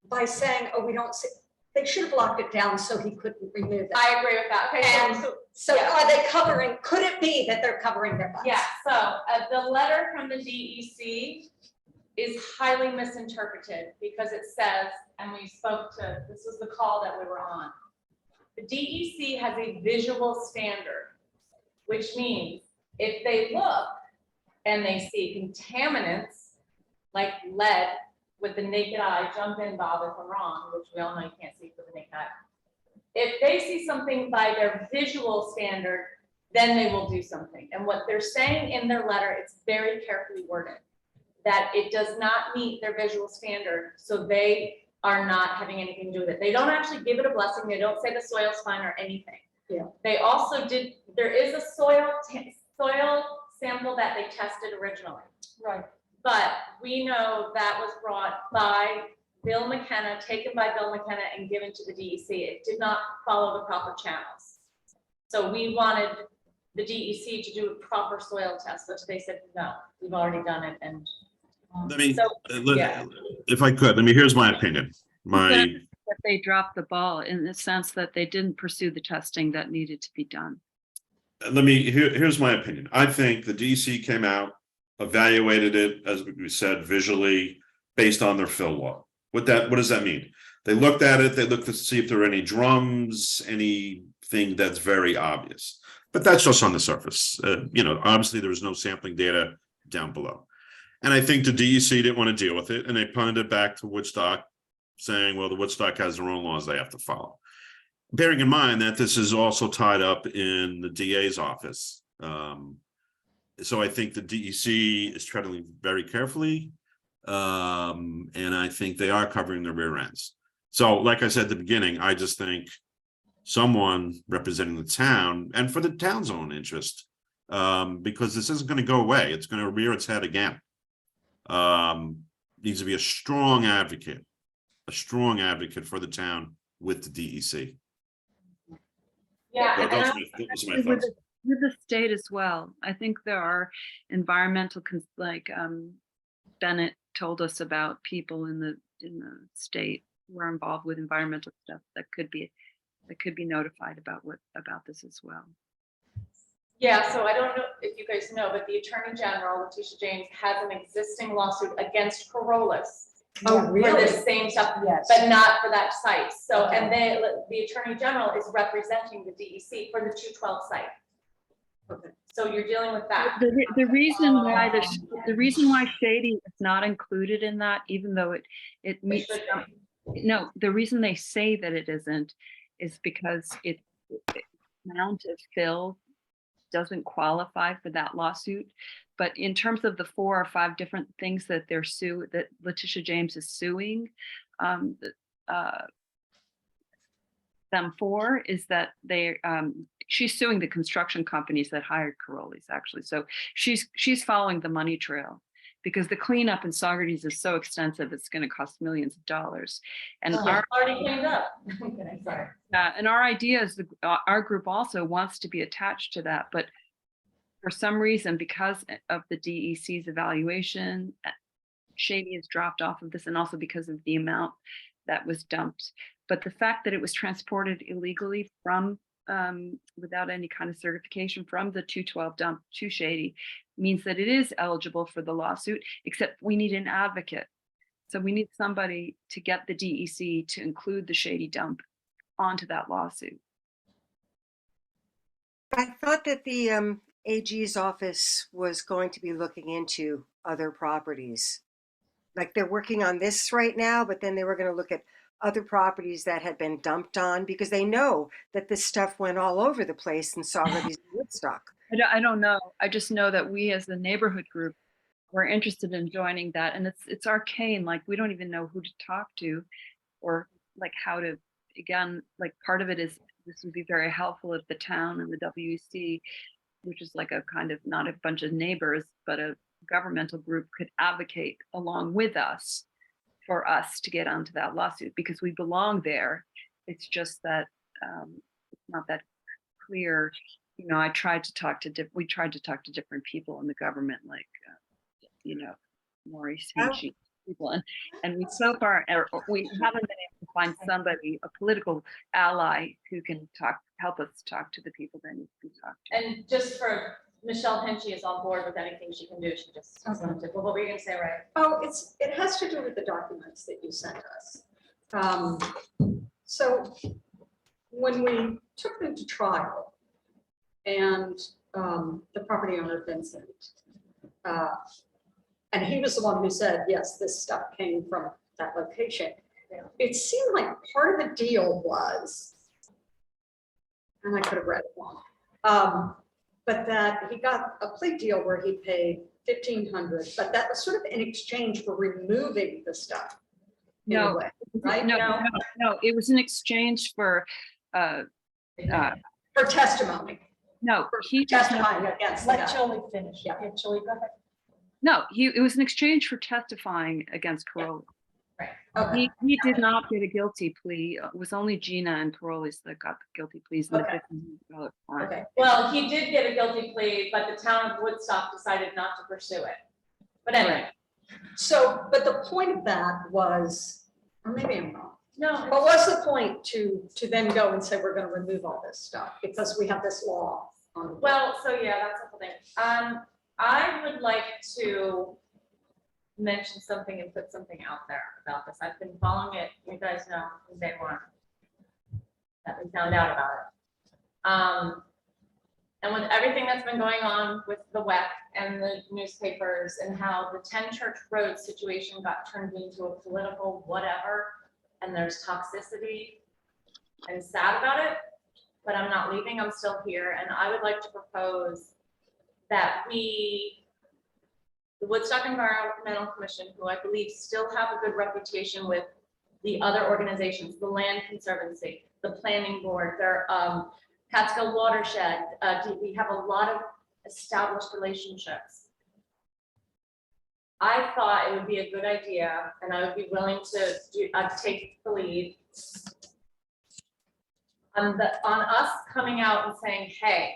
S5: by saying, oh, we don't see, they should have locked it down so he couldn't remove it.
S3: I agree with that. Okay.
S5: And so
S3: yeah.
S5: are they covering, could it be that they're covering their butts?
S3: Yeah, so the letter from the DEC is highly misinterpreted because it says, and we spoke to, this was the call that we were on. The DEC has a visual standard, which means if they look and they see contaminants like lead with the naked eye, jump in, Bob, if I'm wrong, which we all know you can't see with the naked eye. If they see something by their visual standard, then they will do something. And what they're saying in their letter, it's very carefully worded, that it does not meet their visual standard, so they are not having anything to do with it. They don't actually give it a blessing. They don't say the soil's fine or anything.
S5: Yeah.
S3: They also did, there is a soil sample that they tested originally.
S5: Right.
S3: But we know that was brought by Bill McKenna, taken by Bill McKenna and given to the DEC. It did not follow the proper channels. So we wanted the DEC to do a proper soil test, which they said, no, we've already done it. And
S8: let me,
S3: so, yeah.
S8: if I could, here's my opinion.
S10: that they dropped the ball in the sense that they didn't pursue the testing that needed to be done.
S8: Here's my opinion. I think the DEC came out, evaluated it, as we said, visually based on their fill law. What does that mean? They looked at it, they looked to see if there are any drums, anything that's very obvious. But that's just on the surface. Obviously there was no sampling data down below. And I think the DEC didn't want to deal with it, and they punted it back to Woodstock, saying, well, the Woodstock has their own laws they have to follow. Bearing in mind that this is also tied up in the DA's office. So I think the DEC is treading very carefully. And I think they are covering their rear ends. So like I said at the beginning, I just think someone representing the town and for the town's own interest, because this isn't going to go away. It's going to rear its head again. Needs to be a strong advocate for the town with the DEC.
S3: Yeah.
S8: Well,
S3: and
S8: those are my thoughts.
S10: With the state as well. I think there are environmental, Bennett told us about people in the state who are involved with environmental stuff that could be notified about this as well.
S3: Yeah, so I don't know if you guys know, but the Attorney General, Letitia James, has an existing lawsuit against Corollas.
S5: Oh,
S3: For
S5: really?
S3: this same stuff,
S5: Yes.
S3: but not for that site. So, and then the Attorney General is representing the DEC for the 212 site.
S5: Okay.
S3: So you're dealing with that.
S10: The reason why Shady is not included in that, even though it meets, no, the reason they say that it isn't is because it amount of fill doesn't qualify for that lawsuit. But in terms of the 4 or 5 different things that that Letitia James is suing them for, is that she's suing the construction companies that hired Corollas, actually. So she's following the money trail, because the cleanup in Saugerties is so extensive, it's going to cost millions of dollars. And
S3: already cleaned up. Sorry.
S10: and our idea is our group also wants to be attached to that, but for some reason, because of the DEC's evaluation, Shady has dropped off of this, and also because of the amount that was dumped. But the fact that it was transported illegally from, without any kind of certification from the 212 dump to Shady means that it is eligible for the lawsuit, except we need an advocate. So we need somebody to get the DEC to include the Shady dump onto that lawsuit.
S9: I thought that the AG's office was going to be looking into other properties. Like they're working on this right now, but then they were going to look at other properties that had been dumped on because they know that this stuff went all over the place in Saugerties and Woodstock.
S10: I don't know. I just know that we as the neighborhood group were interested in joining that, and it's arcane. Like we don't even know who to talk to, or like how to. Again, like part of it is this would be very helpful if the town and the WEC, which is like a kind of not a bunch of neighbors, but a governmental group, could advocate along with us for us to get onto that lawsuit because we belong there. It's just that it's not that clear. You know, we tried to talk to different people in the government, like Maurice Hinchey people, and we so far we haven't been able to find somebody, a political ally, who can help us talk to the people that need to be talked to.
S3: And just for Michelle Henchy is on board with anything she can do. She just, well, what were you gonna say, Ray?
S5: Oh, it has to do with the documents that you sent us. So when we took them to trial and the property owner Vincent, and he was the one who said, yes, this stuff came from that location. It seemed like part of the deal was, and I could have read it wrong, but that he got a plea deal where he paid $1,500, but that was sort of in exchange for removing the stuff. In a way, right?
S10: No, it was in exchange for
S5: For testimony.
S10: no, he
S5: Testifying against the
S6: Let
S5: guy.
S6: Julie finish.
S5: Yeah.
S6: Julie, go ahead.
S10: no, it was in exchange for testifying against Caroli.
S5: Okay.
S10: He did not get a guilty plea. It was only Gina and Caroli's that got the guilty pleas. And
S5: Okay.
S10: the $1,500 fine.
S5: Okay.
S3: Well, he did get a guilty plea, but the town of Woodstock decided not to pursue it. But anyway,
S5: So, but the point of that was, or maybe I'm wrong.
S3: no,
S5: What was the point to then go and say, we're going to remove all this stuff because we have this law on the book?
S3: well, so yeah, that's the whole thing. I would like to mention something and put something out there about this. I've been following it, you guys know, from day one that we found out about it. And with everything that's been going on with the WEC and the newspapers and how the 10 Church Road situation got turned into a political whatever, and there's toxicity, I'm sad about it, but I'm not leaving, I'm still here. And I would like to propose that the Woodstock Environmental Commission, who I believe still have a good reputation with the other organizations, the Land Conservancy, the Planning Board, their Catskill Watershed, we have a lot of established relationships. I thought it would be a good idea, and I would be willing to take the lead on us coming out and saying, hey,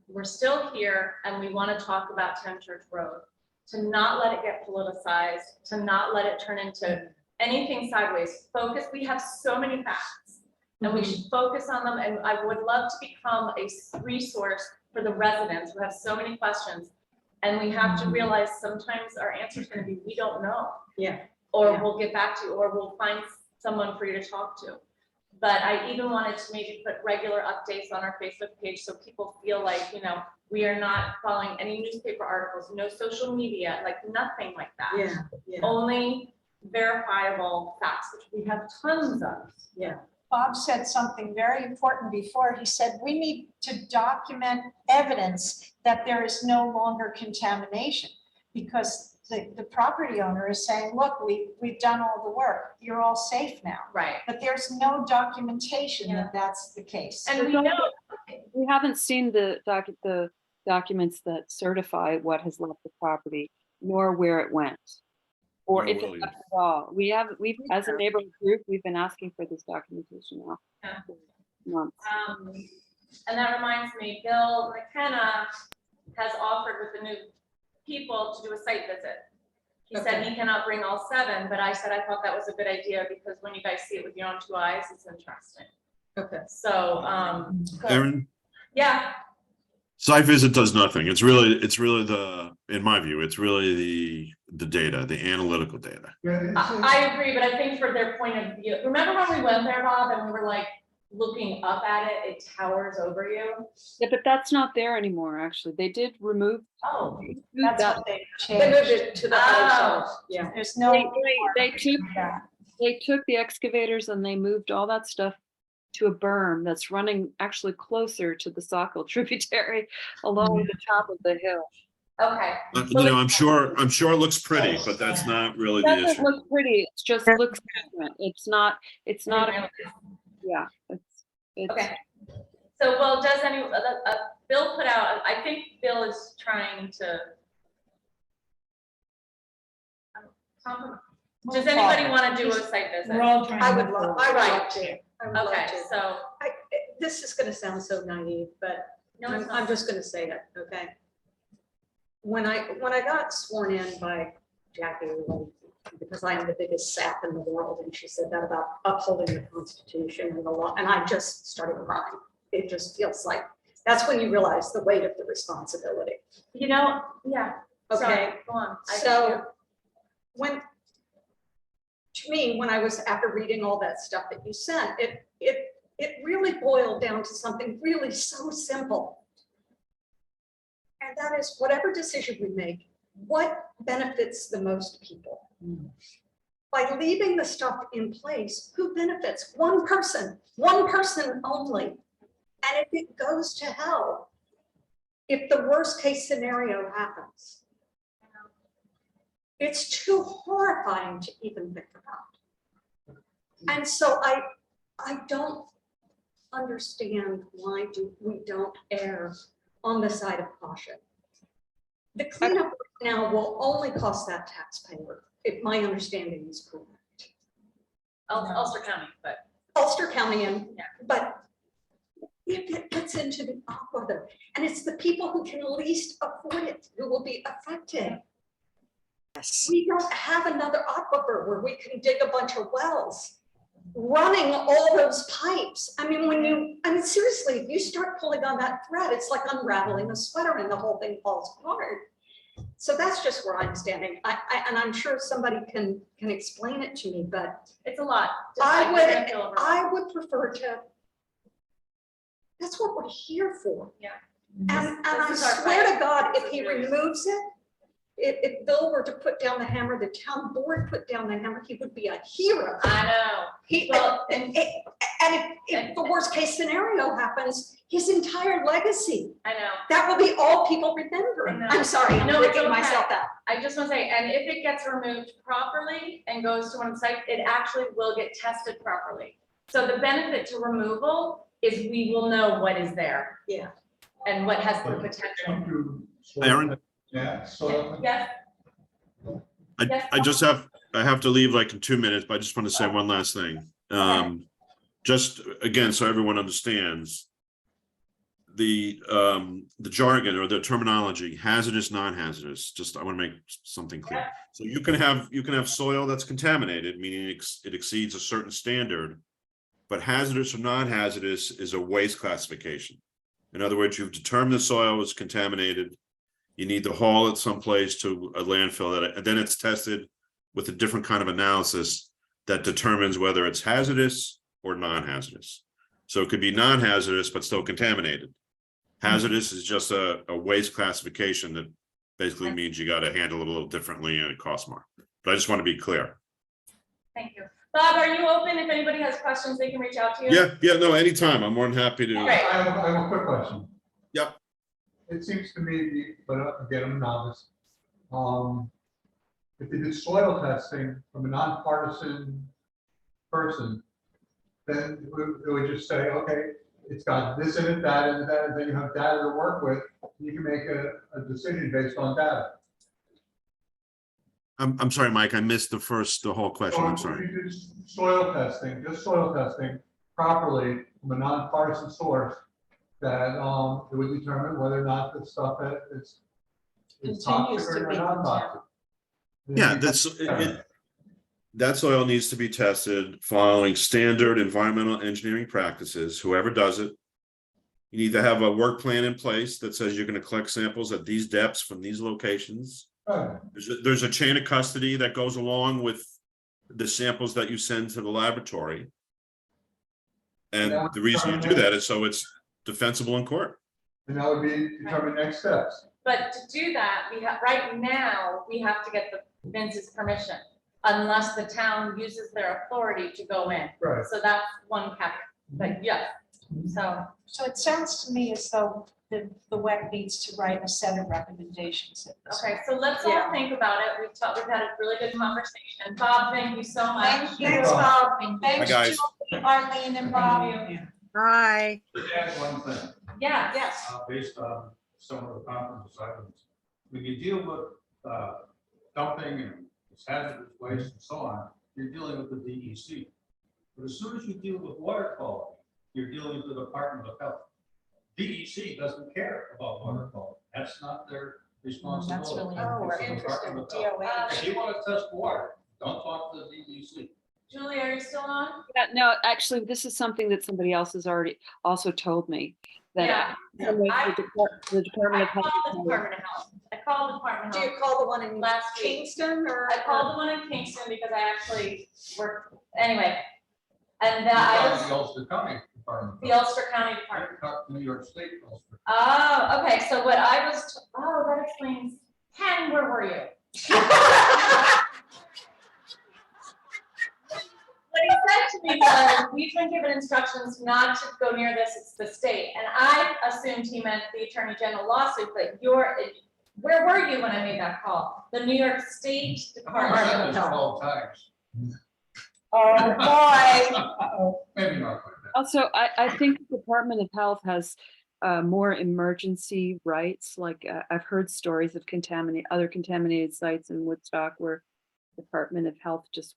S3: we're still here and we want to talk about 10 Church Road, to not let it get politicized, to not let it turn into anything sideways. Focus, we have so many facts and we should focus on them. And I would love to become a resource for the residents who have so many questions. And we have to realize sometimes our answer is going to be, we don't know.
S5: Yeah.
S3: Or
S5: Yeah.
S3: we'll get back to you, or we'll find someone for you to talk to. But I even wanted to maybe put regular updates on our Facebook page so people feel like, you know, we are not following any newspaper articles, no social media, like nothing like that.
S5: Yeah, yeah,
S3: Only verifiable facts, which we have tons of.
S5: yeah.
S7: Bob said something very important before. He said, we need to document evidence that there is no longer contamination, because the property owner is saying, look, we've done all the work. You're all safe now.
S3: Right.
S7: But there's no documentation that that's the case.
S3: And we know,
S10: We haven't seen the documents that certify what has left the property, nor where it went, or
S8: Nor
S10: if
S8: will
S10: it
S8: you.
S10: left at all. We've, as a neighborhood group, we've been asking for this documentation now.
S3: Yeah.
S10: for months.
S3: and that reminds me, Bill McKenna has offered with the new people to do a site visit. He said he cannot bring all 7, but I said I thought that was a good idea because when you guys see it with your own 2 eyes, it's interesting.
S5: Okay.
S3: So,
S8: Erin,
S3: yeah,
S8: site visit does nothing. It's really in my view, it's really the data, the analytical data.
S3: I agree, but I think for their point of view, remember when we went there, Bob, and we were like, looking up at it, it towers over you.
S10: Yeah, but that's not there anymore, actually. They did remove.
S3: Oh,
S5: That's
S10: that.
S5: what they
S7: Changed.
S5: moved it to the other side. Yeah.
S7: There's no.
S10: They took the excavators and they moved all that stuff to a berm that's running actually closer to the Saco tributary along the top of the hill.
S3: okay.
S8: You know, I'm sure it looks pretty, but that's not really
S10: It
S8: the
S10: doesn't
S8: issue.
S10: look pretty, it's just looks different. It's not, yeah, it's.
S3: Okay. So, well, does any, Bill put out, I think Bill is trying to. Does anybody want to do a site visit?
S2: We're all trying.
S5: I
S2: to
S5: would
S2: move
S5: love,
S2: forward.
S5: I would love to. I would love
S3: Okay,
S5: to.
S3: so,
S5: This is gonna sound so naive, but
S3: no, it's
S5: I'm
S3: not.
S5: just gonna say it, okay? When I got sworn in by Jackie, because I am the biggest sap in the world, and she said that about upholding the Constitution and the law, and I just started crying. It just feels like, that's when you realize the weight of the responsibility,
S3: You know, yeah.
S5: okay?
S3: Sorry, go on.
S5: So when, to me, when I was, after reading all that stuff that you sent, it really boiled down to something really so simple. And that is, whatever decision we make, what benefits the most people? By leaving the stuff in place, who benefits? One person only. And if it goes to hell, if the worst case scenario happens, it's too horrifying to even think about. And so I don't understand why we don't err on the side of caution. The cleanup now will only cost that taxpayer, if my understanding is correct.
S3: Ulster County, but.
S5: Ulster County,
S3: Yeah.
S5: but if it gets into the aquifer, and it's the people who can least afford it who will be affected.
S9: Yes.
S5: We don't have another aquifer where we can dig a bunch of wells, running all those pipes. I mean, seriously, if you start pulling on that thread, it's like unraveling a sweater and the whole thing falls apart. So that's just where I'm standing. And I'm sure somebody can explain it to me, but
S3: It's a lot. Just like you're gonna feel overwhelmed.
S5: I would prefer to, that's what we're here for.
S3: Yeah.
S5: And I
S3: This is our
S5: swear
S3: fight.
S5: to God,
S3: This
S5: if
S3: is
S5: he
S3: yours.
S5: removes it, if Bill were to put down the hammer, the town board put down the hammer, he would be a hero.
S3: I know.
S5: He,
S3: Well,
S5: and if the worst case scenario happens, his entire legacy,
S3: I know.
S5: that will be all people remember.
S3: I know.
S5: I'm sorry, I'm
S3: No, it's
S5: breaking
S3: okay.
S5: myself out.
S3: I just want to say, and if it gets removed properly and goes to one of the sites, it actually will get tested properly. So the benefit to removal is we will know what is there.
S5: Yeah.
S3: And what has the potential.
S8: Aaron?
S4: Yeah, so.
S3: Yes, Yes.
S8: I have to leave like in 2 minutes, but I just want to say one last thing. Just again, so everyone understands the jargon or the terminology, hazardous, non-hazardous, just I want to make something clear. So you can have soil that's contaminated, meaning it exceeds a certain standard, but hazardous or non-hazardous is a waste classification. In other words, you've determined the soil was contaminated. You need to haul it someplace to a landfill and then it's tested with a different kind of analysis that determines whether it's hazardous or non-hazardous. So it could be non-hazardous, but still contaminated. Hazardous is just a waste classification that basically means you got to handle it a little differently and it costs more. But I just want to be clear.
S3: thank you. Bob, are you open? If anybody has questions, they can reach out to you.
S8: Yeah, no, anytime. I'm more than happy to.
S3: Great.
S4: I have a quick question.
S8: Yep.
S4: It seems to me, but again, I'm a novice. If they did soil testing from a nonpartisan person, then it would just say, okay, it's got this in it, that in it, that, and then you have data to work with. You can make a decision based on data.
S8: I'm sorry, Mike, I missed the whole question. I'm
S4: So
S8: sorry.
S4: if you did soil testing, just soil testing properly from a nonpartisan source, that it would determine whether or not the stuff is
S5: Continues
S4: toxic
S5: to
S4: or
S5: be
S4: non-toxic.
S8: Yeah, that soil needs to be tested following standard environmental engineering practices, whoever does it. You need to have a work plan in place that says you're going to collect samples at these depths from these locations.
S4: Right.
S8: There's a chain of custody that goes along with the samples that you send to the laboratory. And the reason you do that is so it's defensible in court.
S4: And that would be determine next steps.
S3: But to do that, we have, right now, we have to get the Vince's permission unless the town uses their authority to go in.
S4: Right.
S3: So that's one caveat, but yeah, so.
S7: So it sounds to me as though the WEC needs to write a set of recommendations. at this
S3: Okay, so let's all
S5: Yeah.
S3: think about it. We've had a really good conversation. Bob, thank you so much.
S7: Thank you.
S5: Thanks, Bob.
S8: Hi,
S7: Thanks,
S8: guys.
S7: Julie, Arlene, and Bob.
S9: Hi.
S11: Just add one thing,
S3: Yeah.
S5: Yes.
S11: based on some of the conferences I've been, when you deal with dumping and hazardous waste and so on, you're dealing with the DEC. But as soon as you deal with water quality, you're dealing with the Department of Health. DEC doesn't care about water quality. That's not their responsibility.
S7: That's really
S5: Oh,
S11: It's the
S5: interesting.
S11: Department of Health.
S7: DOA.
S11: If you want to test water, don't talk to the DEC.
S3: Julie, are you still on?
S10: Yeah, no, actually, this is something that somebody else has already also told me. That
S3: Yeah.
S10: the
S3: I-
S10: Department
S3: I
S10: of Health.
S3: called the Department of Health. I called the Department
S5: Do
S3: of
S5: you
S3: Health
S5: call the one in
S3: last week.
S5: Kingston or?
S3: I called the one in Kingston because I actually work, anyway. And I
S11: Talk
S3: was,
S11: to the Ulster County Department.
S3: the Ulster County Department.
S11: Talk to New York State Ulster.
S3: Oh, okay, so what I was, oh, that explains, Ken, where were you? What he said to me was, we've been given instructions not to go near this, it's the state. And I assumed he meant the Attorney General lawsuit, but where were you when I made that call? The New York State Department
S11: That
S3: of
S11: was
S3: Health.
S11: 12 times.
S7: Oh, boy.
S11: Maybe not quite that.
S10: Also, I think the Department of Health has more emergency rights. Like I've heard stories of other contaminated sites in Woodstock where Department of Health just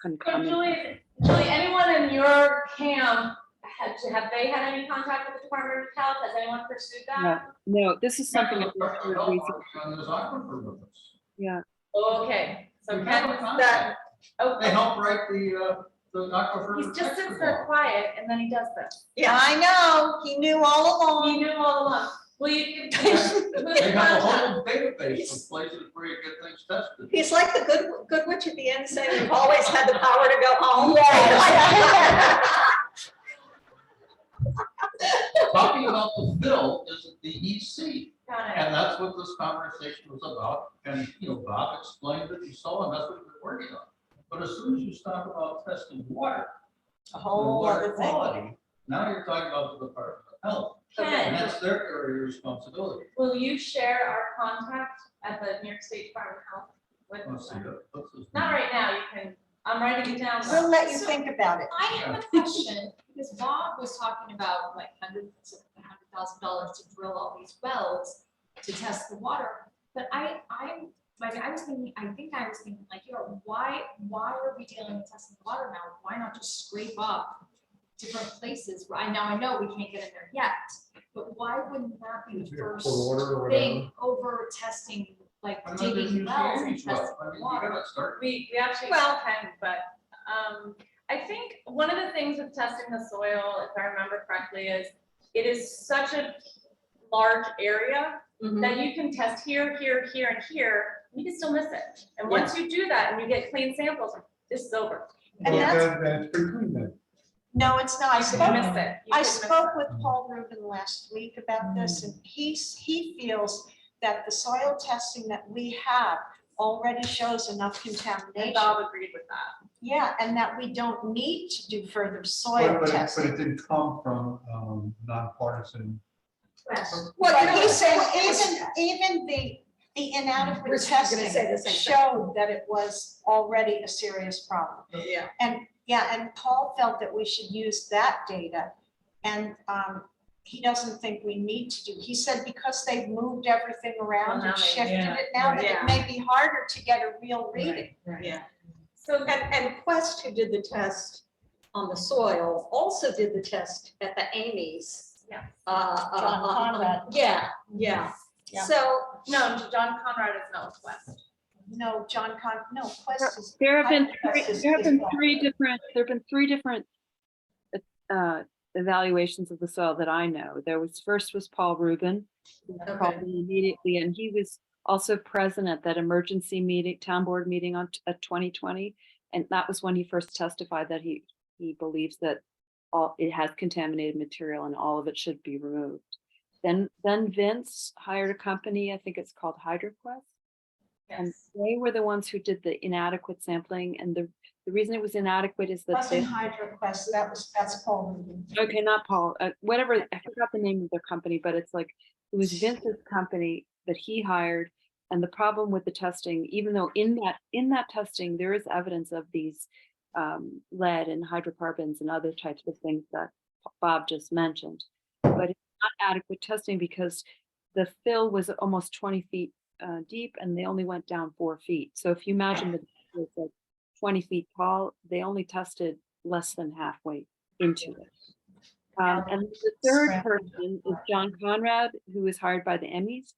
S10: couldn't
S3: So
S10: come in.
S3: Julie, anyone in your camp, have they had any contact with the Department of Health? Has anyone pursued that?
S10: No, this is something
S11: Yeah,
S10: I've
S11: the Department
S10: heard
S11: of Health
S10: recently.
S11: working on this aquifer with us.
S10: Yeah.
S3: Okay, so
S11: We
S3: Ken
S11: have a
S3: was
S11: contact. They
S3: okay.
S11: help write the aquifer.
S3: He just sits
S11: protection
S3: there
S11: law.
S3: quiet and then he does this.
S5: Yeah.
S7: I know, he knew all
S3: He
S7: along.
S3: knew all along. Well, you.
S11: They have a whole database of places where you get things tested.
S5: He's like the good witch at the end saying, you've always had the power to go home.
S11: Talking about the bill is the EC,
S3: Got it.
S11: and that's what this conversation was about. And, Bob explained it, you saw, and that's what we're working on. But as soon as you talk about testing water,
S5: A
S11: and
S5: whole
S11: water
S5: other thing.
S11: quality, now you're talking about the Department of Health. And
S3: Ken,
S11: that's their area of responsibility.
S3: will you share our contact at the New York State Department of Health? with
S11: Let's see,
S3: us?
S11: what's his
S3: Not
S11: name?
S3: right now, you can, I'm writing it down.
S7: We'll let you think about it.
S6: I have a question, because Bob was talking about like $100,000 to drill all these wells to test the water. But I was thinking like, why are we dealing with testing the water now? Why not just scrape up different places? I know we can't get in there yet, but why wouldn't that be the
S4: Yeah,
S6: first
S4: pour water or
S6: thing over testing, like
S11: I'm not gonna
S6: digging
S11: use
S6: wells and
S11: drainage well.
S6: testing
S11: I mean, you
S6: water?
S11: gotta start.
S3: We actually
S5: Well-
S3: can, but I think one of the things with testing the soil, if I remember correctly, is it is such a large area
S5: Mhm.
S3: that you can test here, here, here, and here, you can still miss it. And once you do that and you get clean samples, this is over.
S7: And
S4: But
S7: that's,
S4: that's pretty clean then.
S7: no, it's not. I
S3: You
S7: spoke,
S3: can miss it. You
S7: I
S3: can miss
S7: spoke
S3: it.
S7: with Paul Rubin last week about this, and he feels that the soil testing that we have already shows enough
S3: And
S7: contamination.
S3: Bob agreed with that.
S7: Yeah, and that we don't need to do further soil
S4: But
S7: testing.
S4: it didn't come from nonpartisan.
S5: Well,
S7: But
S5: you
S7: he
S5: know,
S7: said even the inadequate
S5: We're just gonna
S7: testing
S5: say the same thing.
S7: showed that it was already a serious problem.
S5: Yeah.
S7: And Paul felt that we should use that data. And he doesn't think we need to do, he said because they've moved everything around
S3: Well, now
S7: and
S3: they-
S7: shifted
S2: yeah,
S7: it now, that
S5: yeah.
S7: it may be harder to get a real reading.
S5: Yeah.
S3: So
S5: And Quest, who did the test on the soil, also did the test at the Amy's.
S3: Yeah.
S7: John Conrad.
S5: Yeah.
S7: Yeah.
S5: So,
S3: no, John Conrad is not with West.
S7: No, Quest is.
S10: There have been
S7: Quest is-
S10: there have
S7: is
S10: been
S7: better.
S10: three different evaluations of the soil that I know. First was Paul Rubin, who called me immediately, and he was also present at that emergency meeting, town board meeting at 2020. And that was when he first testified that he believes that it has contaminated material and all of it should be removed. Then Vince hired a company, I think it's called HydroQuest. And
S3: Yes.
S10: they were the ones who did the inadequate sampling. And the reason it was inadequate is that
S7: Wasn't HydroQuest, that's Paul.
S10: okay, not Paul, whatever, I forgot the name of their company, but it's like, it was Vince's company that he hired. And the problem with the testing, even though in that testing, there is evidence of these lead and hydrocarbons and other types of things that Bob just mentioned. But it's not adequate testing because the fill was almost 20 feet deep and they only went down 4 feet. So if you imagine that it was like 20 feet tall, they only tested less than halfway into it. And the third person is John Conrad, who was hired by the Emmys.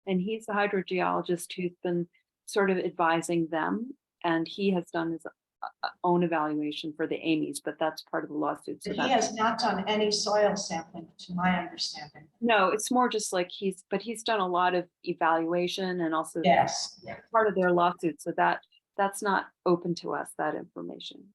S10: And he's the hydrogeologist who's been sort of advising them. And he has done his own evaluation for the Emmys, but that's part of the lawsuit. So
S7: But he has not done any soil sampling, to my understanding.
S10: no, it's more just like he's done a lot of evaluation and also
S7: Yes.
S10: part of their lawsuit. So that's not open to us, that information.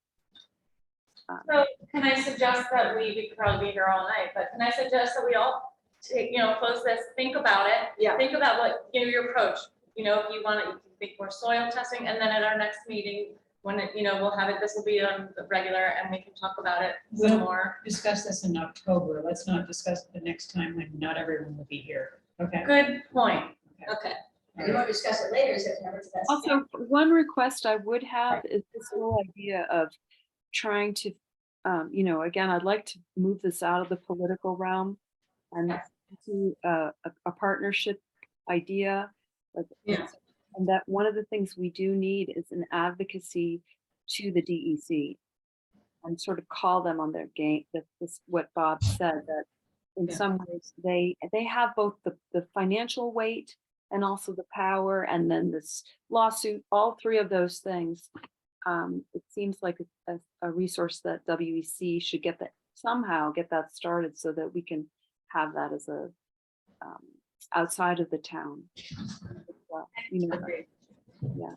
S3: So can I suggest that we could probably be here all night, but can I suggest that we all take, close this, think about it.
S5: Yeah.
S3: Think about what, your approach, if you want to, you can think more soil testing, and then at our next meeting, when it, we'll have it, this will be on the regular and we can talk about it some more.
S2: Discuss this in October. Let's not discuss it the next time when not everyone will be here. Okay.
S3: Good point.
S1: Okay. And you want to discuss it later, September.
S10: Also, one request I would have is this whole idea of trying to, again, I'd like to move this out of the political realm and to a partnership idea.
S5: Yeah.
S10: And that one of the things we do need is an advocacy to the DEC and sort of call them on their game. That's what Bob said, that in some ways they have both the financial weight and also the power, and then this lawsuit, all three of those things. It seems like a resource that WEC should somehow get that started so that we can have that as a outside of the town. Yeah.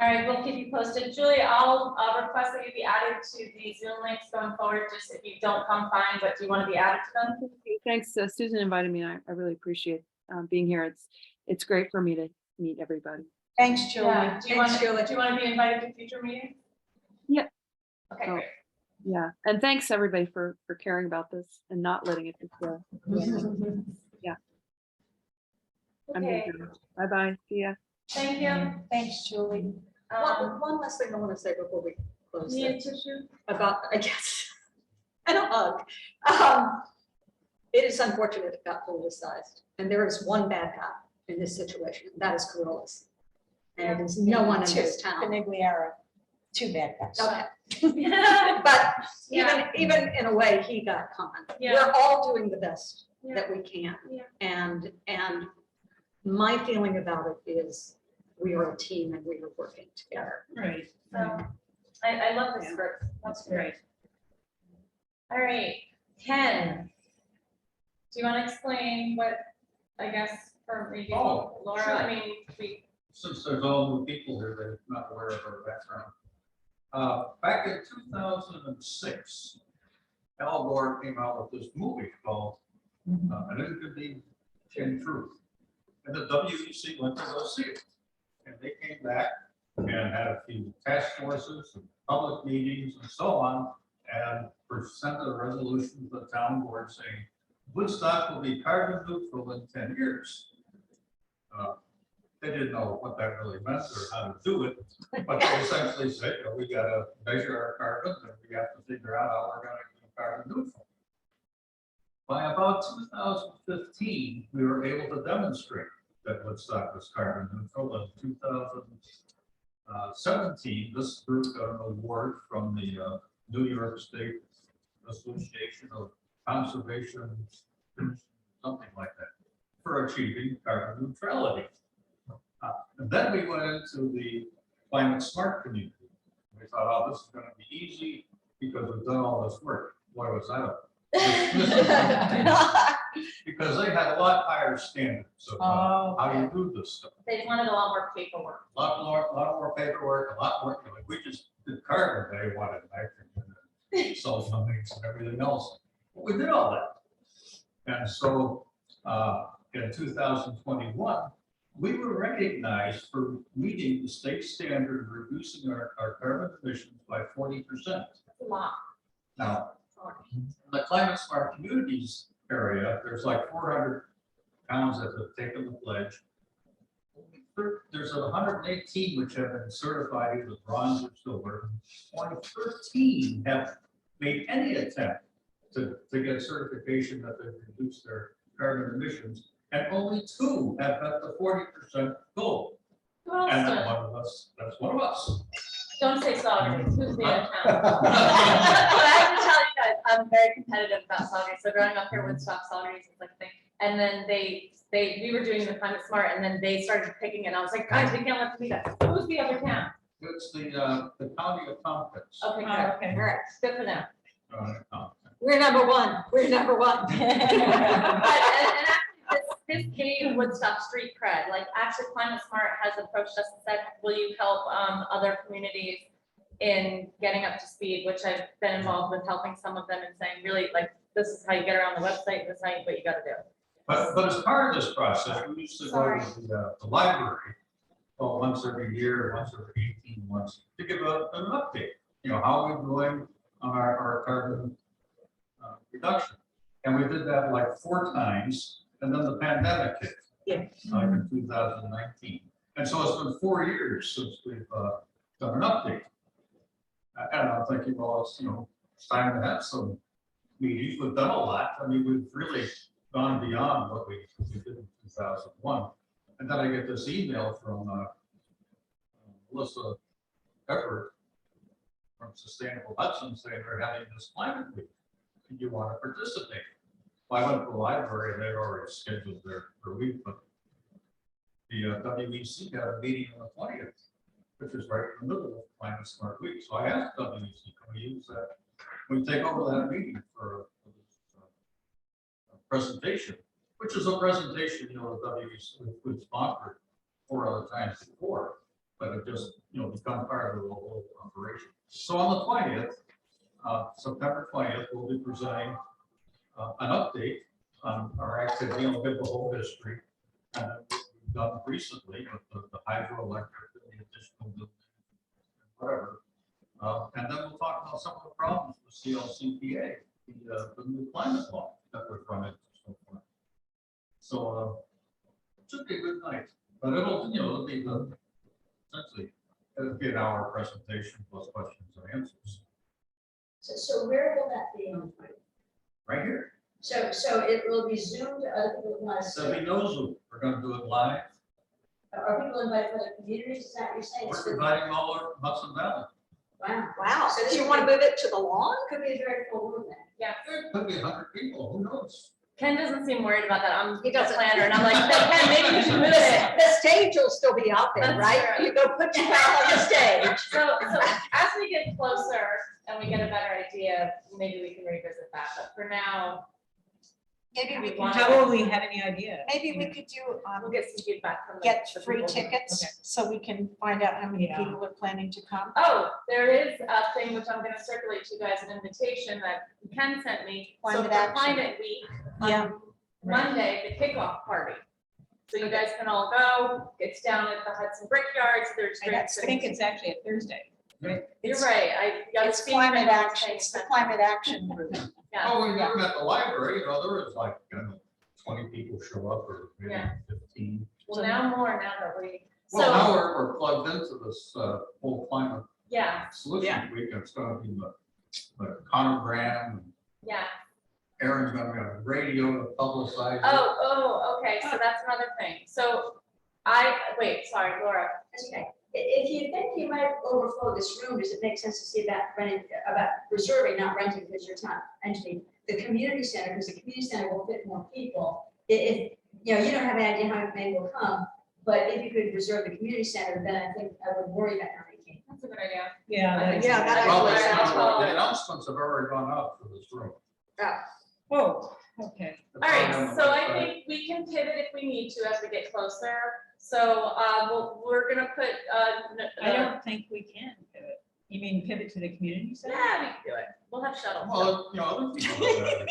S3: All right, we'll keep you posted. Julie, I'll request that you be added to the Zoom links going forward, just if you don't come fine, but do you want to be added to them?
S10: Thanks, Susan invited me. I really appreciate being here. It's great for me to meet everybody.
S7: Thanks, Julie.
S3: Yeah. Do you want to be invited to future meetings?
S10: Yeah.
S3: Okay,
S10: Oh.
S3: great.
S10: Yeah, and thanks everybody for caring about this and not letting it just go. Yeah. I'm
S3: Okay,
S10: good. Bye-bye. See ya.
S3: thank you.
S7: Thanks, Julie.
S5: One last thing I want to say before we close
S3: Need a
S5: this
S3: tissue?
S5: about, I guess, and a hug. It is unfortunate it got politicized, and there is one bad guy in this situation, and that is Corollas. And it is no one in this town.
S7: Canigliara, two bad guys.
S5: Okay. But even in a way, he got conned.
S3: Yeah.
S5: We're all doing the best
S3: Yeah.
S5: that we can.
S3: Yeah.
S5: And my feeling about it is we are a team and we are working together.
S2: Right.
S3: So, I love this group. That's great. All right, Ken. Do you want to explain what, I guess, for maybe
S11: Oh,
S3: Laura,
S11: sure.
S3: I mean,
S11: Since there's all new people here that are not aware of our background. Back in 2006, Al Gore came out with this movie called An Inconvenient Truth. And the WEC went to go see it. And they came back and had a few task forces and public meetings and so on, and presented a resolution to the town board saying, Woodstock will be carbon neutral in 10 years. They didn't know what that really meant or how to do it, but they essentially said, we got to measure our carbon and we have to figure out how we're going to be carbon neutral. By about 2015, we were able to demonstrate that Woodstock was carbon neutral. In 2017, this group got an award from the New York State Association of Conservation, something like that, for achieving carbon neutrality. And then we went into the climate smart community. We thought, oh, this is going to be easy because we've done all this work. Boy, was that because they had a lot higher standards of how you do this stuff.
S3: they wanted a lot more paperwork.
S11: A lot more paperwork, a lot more. Like we just did carbon, they wanted nitrogen, cell phone meetings and everything else. We did all that. And so in 2021, we were recognized for meeting the state standard of reducing our carbon emissions by 40%.
S3: That's a lot.
S11: Now, in the climate smart communities area, there's like 400 towns that have taken the pledge. There's 118 which have been certified either bronze or silver. Only 13 have made any attempt to get certification that they've reduced their carbon emissions, and only 2 have met the 40% goal.
S3: Who else
S11: And
S3: does?
S11: that's one of us. That's one of us.
S3: Don't say Saugerties, who's the other town? But I have to tell you guys, I'm very competitive about Saugerties. So growing up here, Woodstock Saugerties is like a thing. And then we were doing the climate smart, and then they started picking it. And I was like, guys, we can't let them do that. Who's the other town?
S11: It's the county of Tompkins.
S3: Okay,
S2: Oh,
S3: good.
S2: okay.
S5: All right,
S3: Good for them.
S5: we're number one. We're number one.
S3: But, and actually, this gave Woodstock street cred. Like, actually, Climate Smart has approached us and said, will you help other communities in getting up to speed, which I've been involved with helping some of them and saying, really, like, this is how you get around the website, this is what you gotta do.
S11: But as part of this process, we used to go to the library, once every year, once every 18 months, to give an update. You know, how we're doing on our carbon reduction. And we did that like 4 times, and then the pandemic hit.
S5: Yeah.
S11: Like in 2019. And so it's been 4 years since we've done an update. And I'm thinking, well, it's, you know, it's time to have some meetings. We've done a lot. I mean, we've really gone beyond what we did in 2001. And then I get this email from Melissa Everett from Sustainable Hudson saying they're having this climate week. Do you want to participate? Well, I went to the library and they'd already scheduled their week, but the WEC had a meeting on the 20th, which is right in the middle of Climate Smart Week. So I asked WEC, can we use that? We take over that meeting for a presentation, which is a presentation, you know, the WEC would sponsor 4 other times before, but it just, you know, become part of the whole operation. So on the 20th, September 20th, we'll be presenting an update on our activity, and we'll give the whole history. And we've done recently with the hydroelectric, the additional building, whatever. And then we'll talk about some of the problems with CLCPA, the new climate law that we're running so far. So it should be a good night, but it'll, you know, it'll be essentially it'll be an hour presentation plus questions and answers.
S1: So where will that be on?
S11: Right here.
S1: So it will be zoomed, other people want to see.
S11: So he knows we're going to do it live.
S1: Are people invited from other communities? Is that what you're saying? It's
S11: We're inviting all over Hudson Valley.
S1: Wow.
S5: Wow,
S1: So
S5: so
S1: this
S5: do you
S1: could
S5: want to
S1: be-
S5: move it to the lawn?
S1: Could be a very full room then.
S3: Yeah.
S11: There could be 100 people. Who knows?
S3: Ken doesn't seem worried about that. I'm
S5: He
S3: the
S5: doesn't.
S3: planner, and I'm like, Ken, maybe we should move it.
S5: The stage will still be out there,
S3: That's
S5: right?
S3: true.
S5: You go put your back on the stage.
S3: So as we get closer and we get a better idea, maybe we can revisit that. But for now,
S7: Maybe we
S3: want-
S7: can,
S2: How will we have any idea?
S7: maybe we could do,
S3: we'll get some feedback from
S7: get
S3: the
S7: free
S3: people.
S7: tickets
S2: Okay.
S7: so we can find out how many
S2: Yeah.
S7: people are planning to come.
S3: Oh, there is a thing which I'm gonna circulate to you guys, an invitation that Ken sent me. So
S7: Climate
S3: for
S7: action.
S3: Climate Week,
S7: Yeah.
S3: on Monday, the kickoff party. So you guys can all go. It's down at the Hudson Brickyards. There's
S2: I
S3: drinks.
S2: think it's actually a Thursday.
S3: You're right. I got
S7: It's
S3: a feeling
S7: climate
S3: that I'm
S7: action,
S3: saying
S7: it's the
S3: something.
S7: climate action group.
S3: Yeah.
S11: Oh, we met at the library. You know, there was like 20 people show up or maybe
S3: Yeah.
S11: 15.
S3: Well, now more now that we,
S11: Well,
S3: so,
S11: now we're plugged into this whole climate
S3: yeah,
S11: solution week. It's going to be the Connor Graham and
S3: yeah.
S11: Aaron's going to be on the radio to publicize it.
S3: Oh, okay. So that's another thing. So wait, sorry, Laura.
S1: That's okay. If you think you might overflow this room, does it make sense to see about reserving, not renting because you're not entity, the community center, because the community center will fit more people. If, you know, you don't have any idea how many will come, but if you could reserve the community center, then I think I would worry about how many came.
S3: That's a good idea.
S2: Yeah.
S3: I think
S5: Yeah, that
S11: Well,
S5: actually sounds
S11: the announcements have already gone out for this room.
S2: Whoa, okay.
S3: All right, so I think we can pivot if we need to as we get closer. So we're gonna put,
S2: I don't think we can pivot. You mean pivot to the community center?
S3: yeah, we can do it. We'll have shuttles.
S11: Well, you know, other people do that.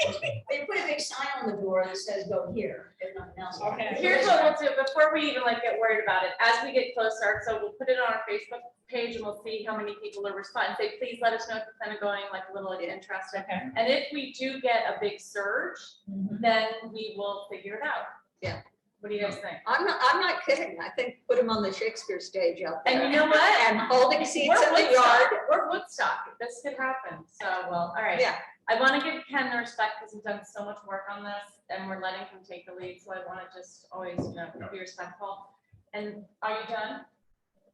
S1: You put a big sign on the door that says go here, if nothing else.
S2: Okay.
S3: Here's what we'll do, before we even like get worried about it, as we get closer, so we'll put it on our Facebook page and we'll see how many people are responding. Say, please let us know if you're kind of going like a little interested.
S2: Okay.
S3: And if we do get a big surge, then we will figure it out.
S5: Yeah.
S3: What do you guys think?
S5: I'm not kidding. I think put him on the Shakespeare stage out there.
S3: And you know what?
S5: And holding seats
S3: We're
S5: in the
S3: Woodstock.
S5: yard.
S3: We're Woodstock. This could happen. So, well, all right.
S5: Yeah.
S3: I want to give Ken the respect because he's done so much work on this and we're letting him take the lead. So I want to just always, you know, be respectful. And are you done?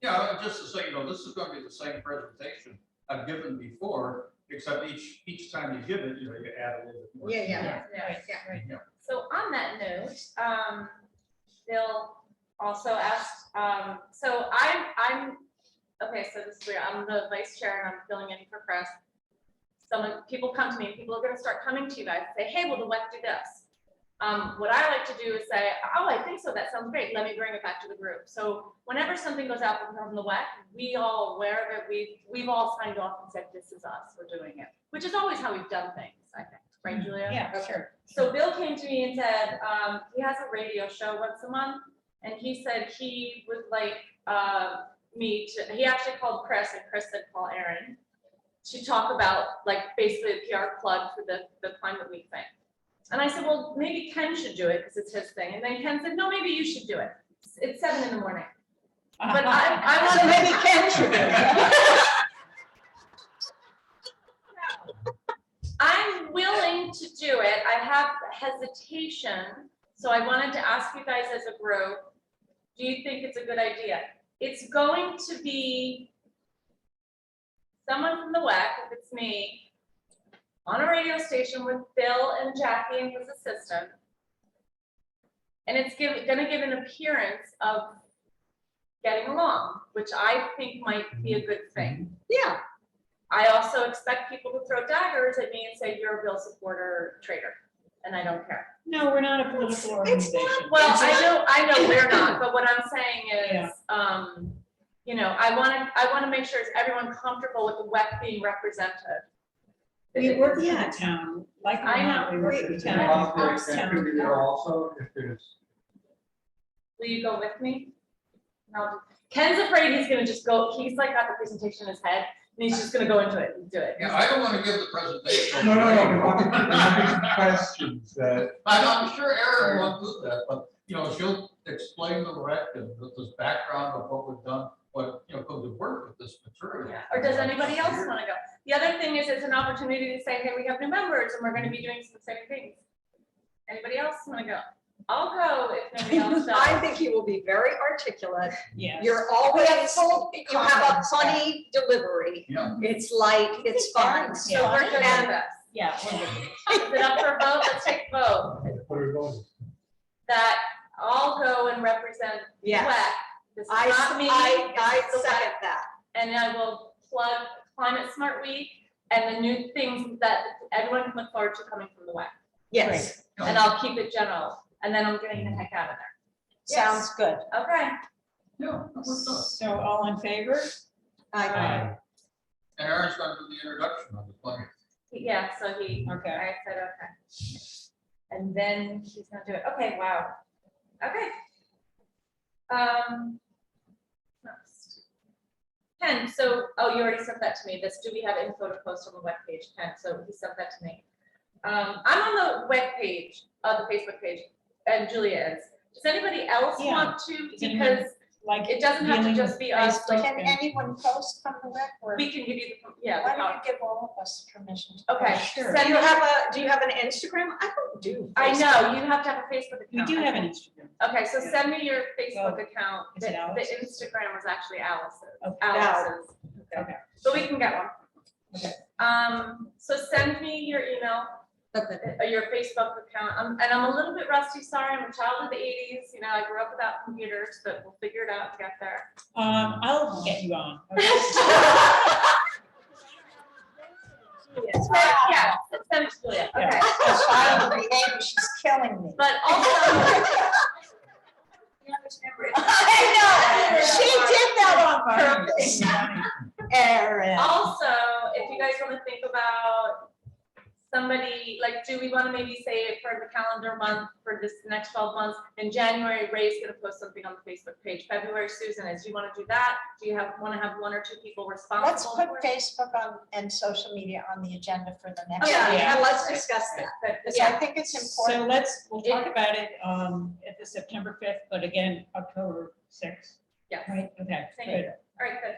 S11: Yeah, just to say, you know, this is going to be the same presentation I've given before, except each time you give it, you know, you add a little bit more.
S5: Yeah.
S3: Yeah. So on that note, Bill also asked, so I'm, okay, so this is weird. I'm the vice chair and I'm filling in for Chris. People come to me, people are gonna start coming to you guys, say, hey, will the WEC do this? What I like to do is say, oh, I think so, that sounds great, let me bring it back to the group. So whenever something goes out from the WEC, we all aware that we've all signed off and said, this is us, we're doing it, which is always how we've done things, I think, right, Julia?
S2: Yeah, sure.
S3: So Bill came to me and said, he has a radio show once a month, and he said he would like he actually called Chris, and Chris said call Aaron, to talk about like basically a PR plug for the Climate Week thing. And I said, well, maybe Ken should do it because it's his thing. And then Ken said, no, maybe you should do it. It's 7 in the morning. But I want to maybe Ken should do it. I'm willing to do it. I have hesitation. So I wanted to ask you guys as a group, do you think it's a good idea? It's going to be someone from the WEC, if it's me, on a radio station with Bill and Jackie and his assistant. And it's gonna give an appearance of getting along, which I think might be a good thing.
S5: Yeah.
S3: I also expect people to throw daggers at me and say, you're a Bill supporter or traitor, and I don't care.
S2: No, we're not a political organization.
S3: Well, I know we're not, but what I'm saying is, you know, I want to make sure is everyone comfortable with the WEC being represented.
S2: We work for the town, like
S3: I know.
S2: we work for the
S4: You
S2: town.
S4: operate that could be there also if there's.
S3: Will you go with me? No. Ken's afraid he's gonna just go, he's like got the presentation in his head, and he's just gonna go into it and do it.
S11: Yeah, I don't want to give the presentation.
S4: No, questions that.
S11: I'm sure Erin won't do that, but, you know, she'll explain the rec and this background of what we've done, what, you know, comes to work with this material.
S3: Yeah. Or does anybody else wanna go? The other thing is it's an opportunity to say, hey, we have new members and we're gonna be doing some exciting things. Anybody else wanna go? I'll go if nobody else does.
S5: I think you will be very articulate.
S2: Yes.
S5: You're always,
S7: full
S5: you have a
S7: confidence there.
S5: funny delivery.
S11: Yeah.
S5: It's light, it's fun.
S3: So we're good at this.
S2: Yeah.
S3: Is it up for a vote? Let's take a vote.
S4: What are we going?
S3: That I'll go and represent
S5: Yes.
S3: WEC. This is
S5: I
S3: not me.
S5: I
S3: This is the WEC.
S5: second that.
S3: And I will plug Climate Smart Week and the new things that everyone can look forward to coming from the WEC.
S5: Yes.
S3: And I'll keep it general, and then I'm getting the heck out of there.
S7: Sounds good.
S3: Okay.
S11: Yeah, that works out.
S2: So all in favor?
S5: I,
S11: And Erin's going to do the introduction of the plan.
S3: Yeah, so
S2: Okay.
S3: I said, okay. And then she's gonna do it. Okay, wow. Okay. Next. Ken, so, oh, you already sent that to me. This, do we have info to post on the webpage? Ken, so he sent that to me. I'm on the web page, the Facebook page, and Julia is. Does anybody else
S2: Yeah.
S3: want to?
S2: Does anyone
S3: Because
S2: Like.
S3: it doesn't have to
S2: dealing
S3: just
S2: with
S3: be us.
S2: Facebook
S7: Can
S2: and-
S7: anyone post from the rec or
S3: We can give you the, yeah.
S7: why
S3: the
S7: don't you give all of us permission? to
S3: Okay,
S7: post?
S2: Sure.
S3: send
S5: do
S3: me-
S5: you have an Instagram? I don't do.
S3: I
S5: Facebook.
S3: know, you have to have a Facebook account.
S2: We do have an Instagram.
S3: Okay, so send me your Facebook
S2: Oh,
S3: account.
S2: is it
S3: The
S2: Alice's?
S3: Instagram was actually Alice's.
S2: Okay.
S3: Alice's.
S2: Okay.
S3: So we can get one.
S2: Okay.
S3: So send me your email, your Facebook account. And I'm a little bit rusty, sorry, I'm a child of the 80s, you know, I grew up without computers, but we'll figure it out and get there.
S2: I'll get you on. Okay.
S3: Yeah, send it to Julia, okay.
S7: The child of the 80s, she's killing me.
S3: But also.
S7: I know, she did that on purpose. Erin.
S3: Also, if you you guys want to think about somebody, like, do we want to maybe say for the calendar month for this next 12 months? In January, Ray's going to post something on the Facebook page. February, Susan is. Do you want to do that? Do you want to have 1 or 2 people
S7: Let's
S3: responsible
S7: put
S3: for it?
S7: Facebook on and social media on the agenda for the next.
S5: Yeah,
S7: meeting.
S5: and let's discuss that.
S7: Because I think it's important.
S2: So we'll talk about it at the September 5th, but again, October 6th.
S3: Yes.
S2: Right, okay,
S3: Same
S2: good.
S3: here. All right, good.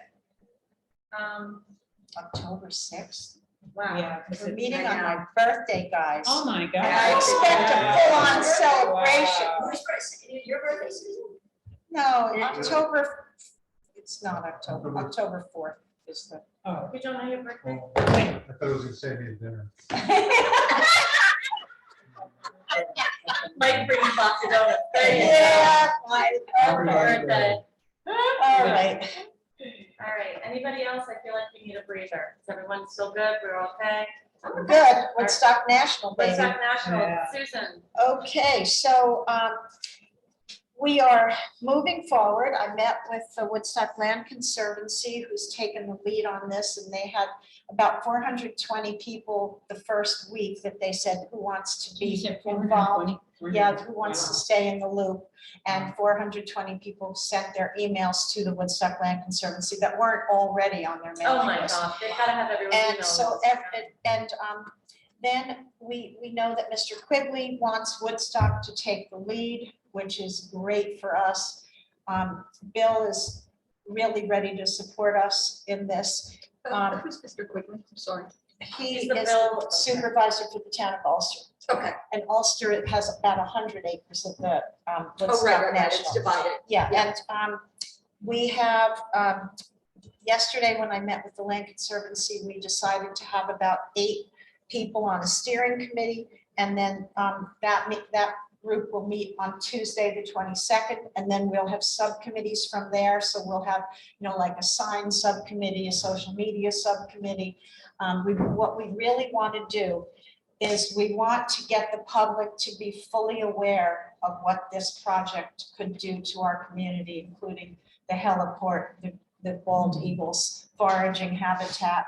S7: October 6th.
S3: Wow.
S2: Yeah. 'cause
S7: We're
S2: it-
S7: meeting on my birthday, guys.
S2: Oh, my God.
S7: I expect a full-on celebration.
S1: Whose birthday, your birthday, Susan?
S7: No,
S1: Yeah.
S7: October, it's not October, October 4th is the.
S2: Oh,
S3: You don't know your birthday?
S4: Oh, I thought it was gonna say me at dinner.
S3: Mike brings box of donuts. There you go.
S7: Yeah, my
S3: Happy birthday.
S7: All right.
S3: All right, anybody else? I feel like we need a breather. Is everyone still good? We're okay?
S7: Good. Woodstock National, baby.
S3: Woodstock National,
S2: Yeah.
S3: Susan.
S7: Okay, so we are moving forward. I met with the Woodstock Land Conservancy, who's taken the lead on this, and they had about 420 people the first week that they said who wants to
S2: you
S7: be
S2: said
S7: involved.
S2: 420?
S7: Yeah, who wants to stay in the loop. And 420 people sent their emails to the Woodstock Land Conservancy that weren't already on their
S3: Oh
S7: mailing
S3: my
S7: list.
S3: gosh, they've got to have everyone's
S7: And
S3: email.
S7: so,
S3: list.
S7: then we know that Mr. Quigley wants Woodstock to take the lead, which is great for us. Bill is really ready to support us in this.
S5: Who's Mr. Quigley? I'm sorry.
S7: He
S3: He's
S7: is
S3: the Bill-
S7: the supervisor for the town of Ulster.
S5: Okay.
S7: And Ulster has about 100 acres of the
S5: Oh,
S7: Woodstock
S5: right, it's
S7: National.
S5: divided.
S7: Yeah,
S5: Yeah.
S7: and we have, yesterday when I met with the Land Conservancy, we decided to have about 8 people on a steering committee. And then that group will meet on Tuesday, the 22nd, and then we'll have subcommittees from there. So we'll have, like a sign subcommittee, a social media subcommittee. What we really want to do is we want to get the public to be fully aware of what this project could do to our community, including the heliport, the bald eagles, foraging habitat,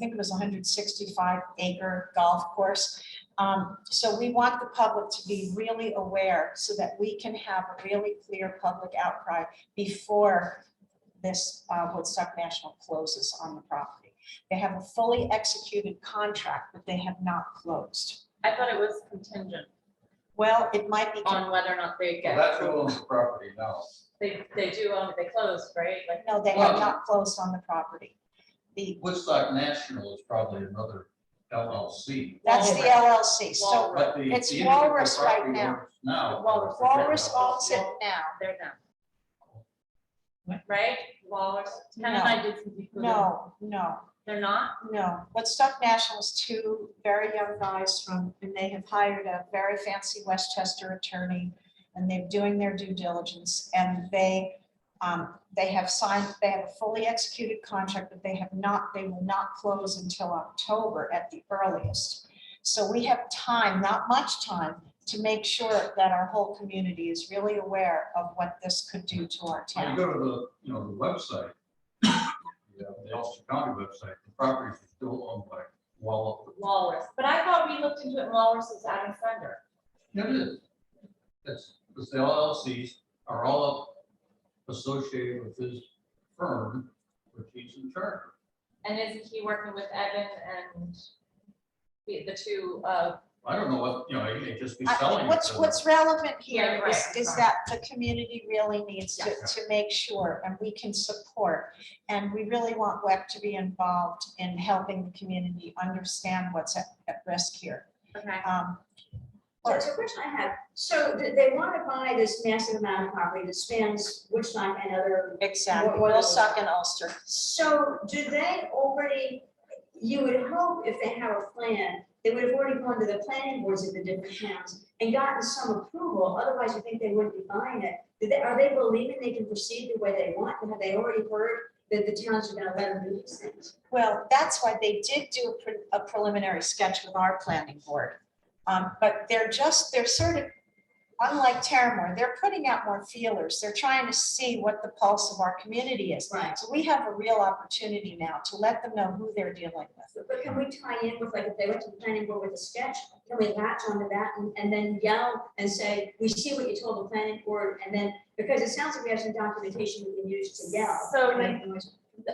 S7: 165 acre golf course. So we want the public to be really aware so that we can have a really clear public outcry before this Woodstock National closes on the property. They have a fully executed contract, but they have not closed.
S3: I thought it was contingent
S7: Well, it might be,
S3: on whether or not they
S11: Well,
S3: get.
S11: that's who owns the property now.
S3: They do own it, they closed, right? Like,
S7: no, they have not closed on the property.
S11: Woodstock National is probably another LLC.
S7: That's the LLC, so
S11: But the
S7: It's
S11: individual
S7: Walrus right
S11: property
S7: now.
S11: owners Now.
S7: Walrus owns it now.
S3: they're them.
S2: What?
S3: Right? Walrus, Ken and I did some deep.
S7: No.
S3: They're not?
S7: No, Woodstock National is 2 very young guys and they have hired a very fancy Westchester attorney, and they're doing their due diligence, and they have a fully executed contract, but they will not close until October at the earliest. So we have time, not much time, to make sure that our whole community is really aware of what this could do to our
S11: When you
S7: town.
S11: go to the website, the Ulster County website, the properties are still owned by
S3: Walrus, but I thought we looked into it, and Walrus was Adam Fender.
S11: It is. That's, because the LLCs are all associated with his firm, which he's in charge of.
S3: And isn't he working with Evan and the two
S11: I don't know what, he may just be selling. it to-
S7: What's relevant
S3: Yeah,
S7: here
S3: you're right,
S7: is
S3: I'm sorry.
S7: that the community really needs
S3: Yeah.
S7: to make sure, and we can support. And we really want WEC to be involved in helping the community understand what's at risk here.
S3: Okay.
S1: So question I have, so they want to buy this massive amount of property that spans Woodstock and other.
S7: Exactly,
S1: What-
S7: Woodstock and Ulster.
S1: So do they already, you would hope if they have a plan, they would have already gone to the planning boards of the different towns and gotten some approval, otherwise you think they wouldn't be buying it. Are they believing they can proceed the way they want, and have they already heard that the towns are gonna let them do these things?
S7: Well, that's why they did do a preliminary sketch with our planning board. But they're sort of unlike Terramore, they're putting out more feelers. They're trying to see what the pulse of our community is.
S1: Right.
S7: So we have a real opportunity now to let them know who they're dealing with.
S1: But can we tie in with, like, if they went to the planning board with a sketch, can we latch onto that and then yell and say, we see what you told the planning board, and then, because it sounds like we have some documentation we can use to yell.
S3: So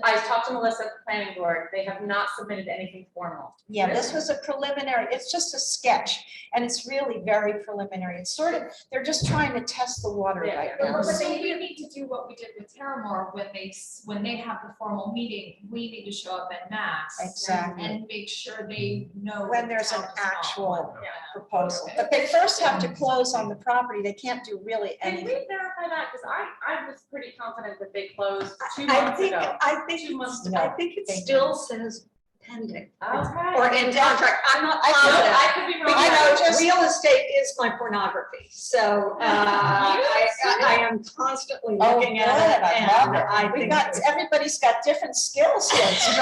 S3: I talked to Melissa at the planning board. They have not submitted anything formal.
S7: Yeah, this was a preliminary, it's just a sketch, and it's really very preliminary. It's sort of, they're just trying to test the water
S3: Yeah,
S7: right
S3: yeah.
S7: now.
S6: So we need to do what we did with Terramore when they have the formal meeting, we need to show up en masse.
S7: Exactly.
S6: And make sure they know.
S7: When there's an
S6: the town is not
S7: actual
S6: one.
S7: proposal, but they first have to close on the property. They can't do really
S3: Can
S7: anything.
S3: we verify that? Because I was pretty confident that they closed 2
S5: I
S3: months
S5: think,
S3: ago.
S5: I think,
S3: 2 months
S7: ago.
S5: I think it
S7: They
S5: still says pending.
S3: Okay.
S5: Or in contract, I'm not
S7: I know,
S5: positive.
S3: I could be wrong.
S5: Because
S7: I know, just-
S5: real estate is my pornography, so I am constantly
S7: Oh,
S5: looking
S7: good,
S5: at it,
S7: I
S5: and
S7: love it.
S5: I
S7: We've
S5: think.
S7: got, everybody's got different skills here. It's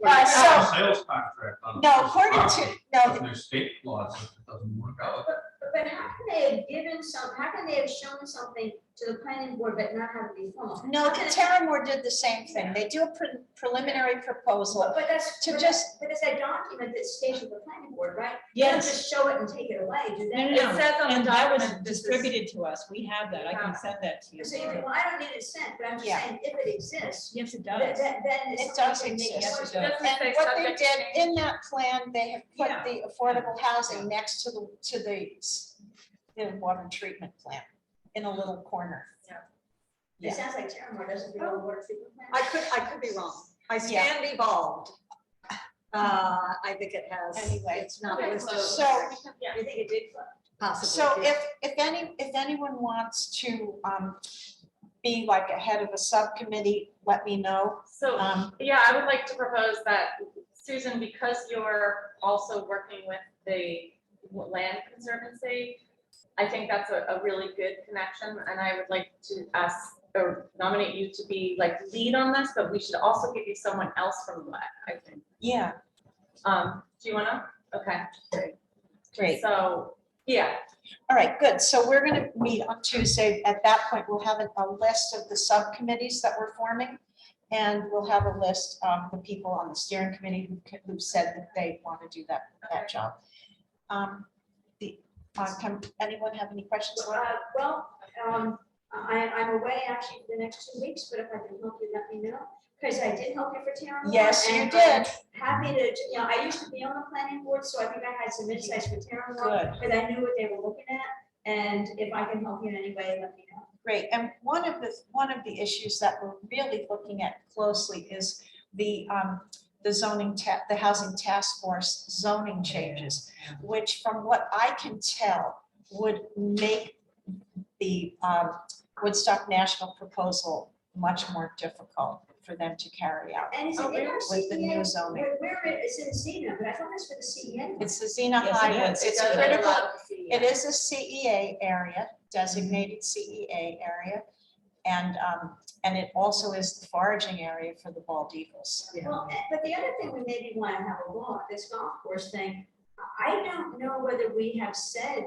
S5: Right,
S7: So-
S11: Have a sales contract on.
S7: No, according to, no,
S11: But there's state laws if it doesn't work out.
S1: But how can they have given some, how can they have shown something to the planning board but not have it be formal?
S7: no,
S1: How can it-
S7: Terramore did the same thing. They do a preliminary proposal.
S1: But that's,
S7: To
S1: but
S7: just-
S1: but it's that document that stays with the planning board, right?
S2: Yes.
S1: They don't just show it and take it away, do
S2: No,
S1: they?
S2: no, no.
S3: It says on the
S2: And that was
S3: document, this is-
S2: distributed to us. We have that. I can send that to you.
S1: So, well, I don't need it sent, but I'm just
S7: Yeah.
S1: saying, if it exists,
S2: Yes, it
S1: then,
S2: does.
S1: then it's.
S7: It does
S1: something they can make
S7: exist.
S1: use
S2: Yes, it
S1: of.
S2: does.
S3: Doesn't say
S7: And what they
S3: subject to
S7: did
S3: change.
S7: in that plan, they have put
S2: Yeah.
S7: the affordable housing next to the water treatment plant in a little corner.
S1: It
S7: Yeah.
S1: sounds like Terramore doesn't do a water treatment plant.
S5: I could be wrong. I stand evolved. I think it has.
S7: Anyway.
S5: It's not
S3: Okay,
S5: listed.
S7: So,
S3: Yeah.
S1: You think it did?
S5: Possibly.
S7: so
S5: yeah.
S7: if anyone wants to be like a head of a subcommittee, let me know.
S3: So,
S7: Um,
S3: yeah, I would like to propose that, Susan, because you're also working with the Land Conservancy, I think that's a really good connection, and I would like to ask or nominate you to be like lead on this, but we should also give you someone else from WEC, I think.
S7: Yeah,
S3: Do you wanna? Okay.
S7: great.
S3: So, yeah,
S7: All right, good. So we're going to meet on Tuesday. At that point, we'll have a list of the subcommittees that we're forming. And we'll have a list of the people on the steering committee who said that they want to do that job. Can anyone have any questions?
S1: Well, I'm away actually for the next 2 weeks, but if I can help you, let me know. Because I did help you for Terramore.
S7: Yes, you
S1: and
S7: did.
S1: I'm happy to, I used to be on the planning board, so I think I had some insights for Terramore.
S7: Good.
S1: Because I knew what they were looking at, and if I can help you in any way, let me know.
S7: Great. And one of the issues that we're really looking at closely is the zoning, the housing task force zoning changes, which from what I can tell would make the Woodstock National proposal much more difficult for them to carry out.
S1: And is it
S3: Oh,
S1: in
S3: really?
S1: our
S7: With the new
S1: CEA?
S7: zoning.
S1: Where it's in Xena, but I thought that's for the CEA.
S7: It's the Xena
S2: Yes, it
S7: Highlands.
S2: is.
S7: It's
S3: does
S7: critical.
S3: allow the CEA.
S7: It is a CEA area, designated CEA area. And it also is the foraging area for the bald eagles.
S1: Well, but the other thing we maybe want to have a law, this golf course thing, I don't know whether we have said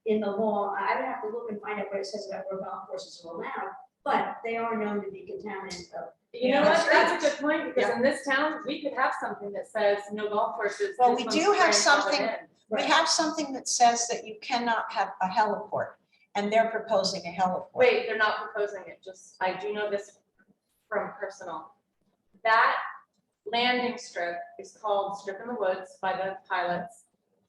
S1: in the law, I would have to look and find out what it says about where golf courses are allowed, but they are known to be contaminated.
S3: You know
S1: Yeah.
S3: what, that's a good point, because in this town, we could have something that says no golf courses.
S7: Well,
S3: this
S7: we
S3: one's
S7: do have
S3: grandfathered
S7: something-
S3: in.
S7: We have something that says that you cannot have a heliport, and they're proposing a heliport.
S3: Wait, they're not proposing it, just, I do know this from personal. That landing strip is called Strip in the Woods by the pilots.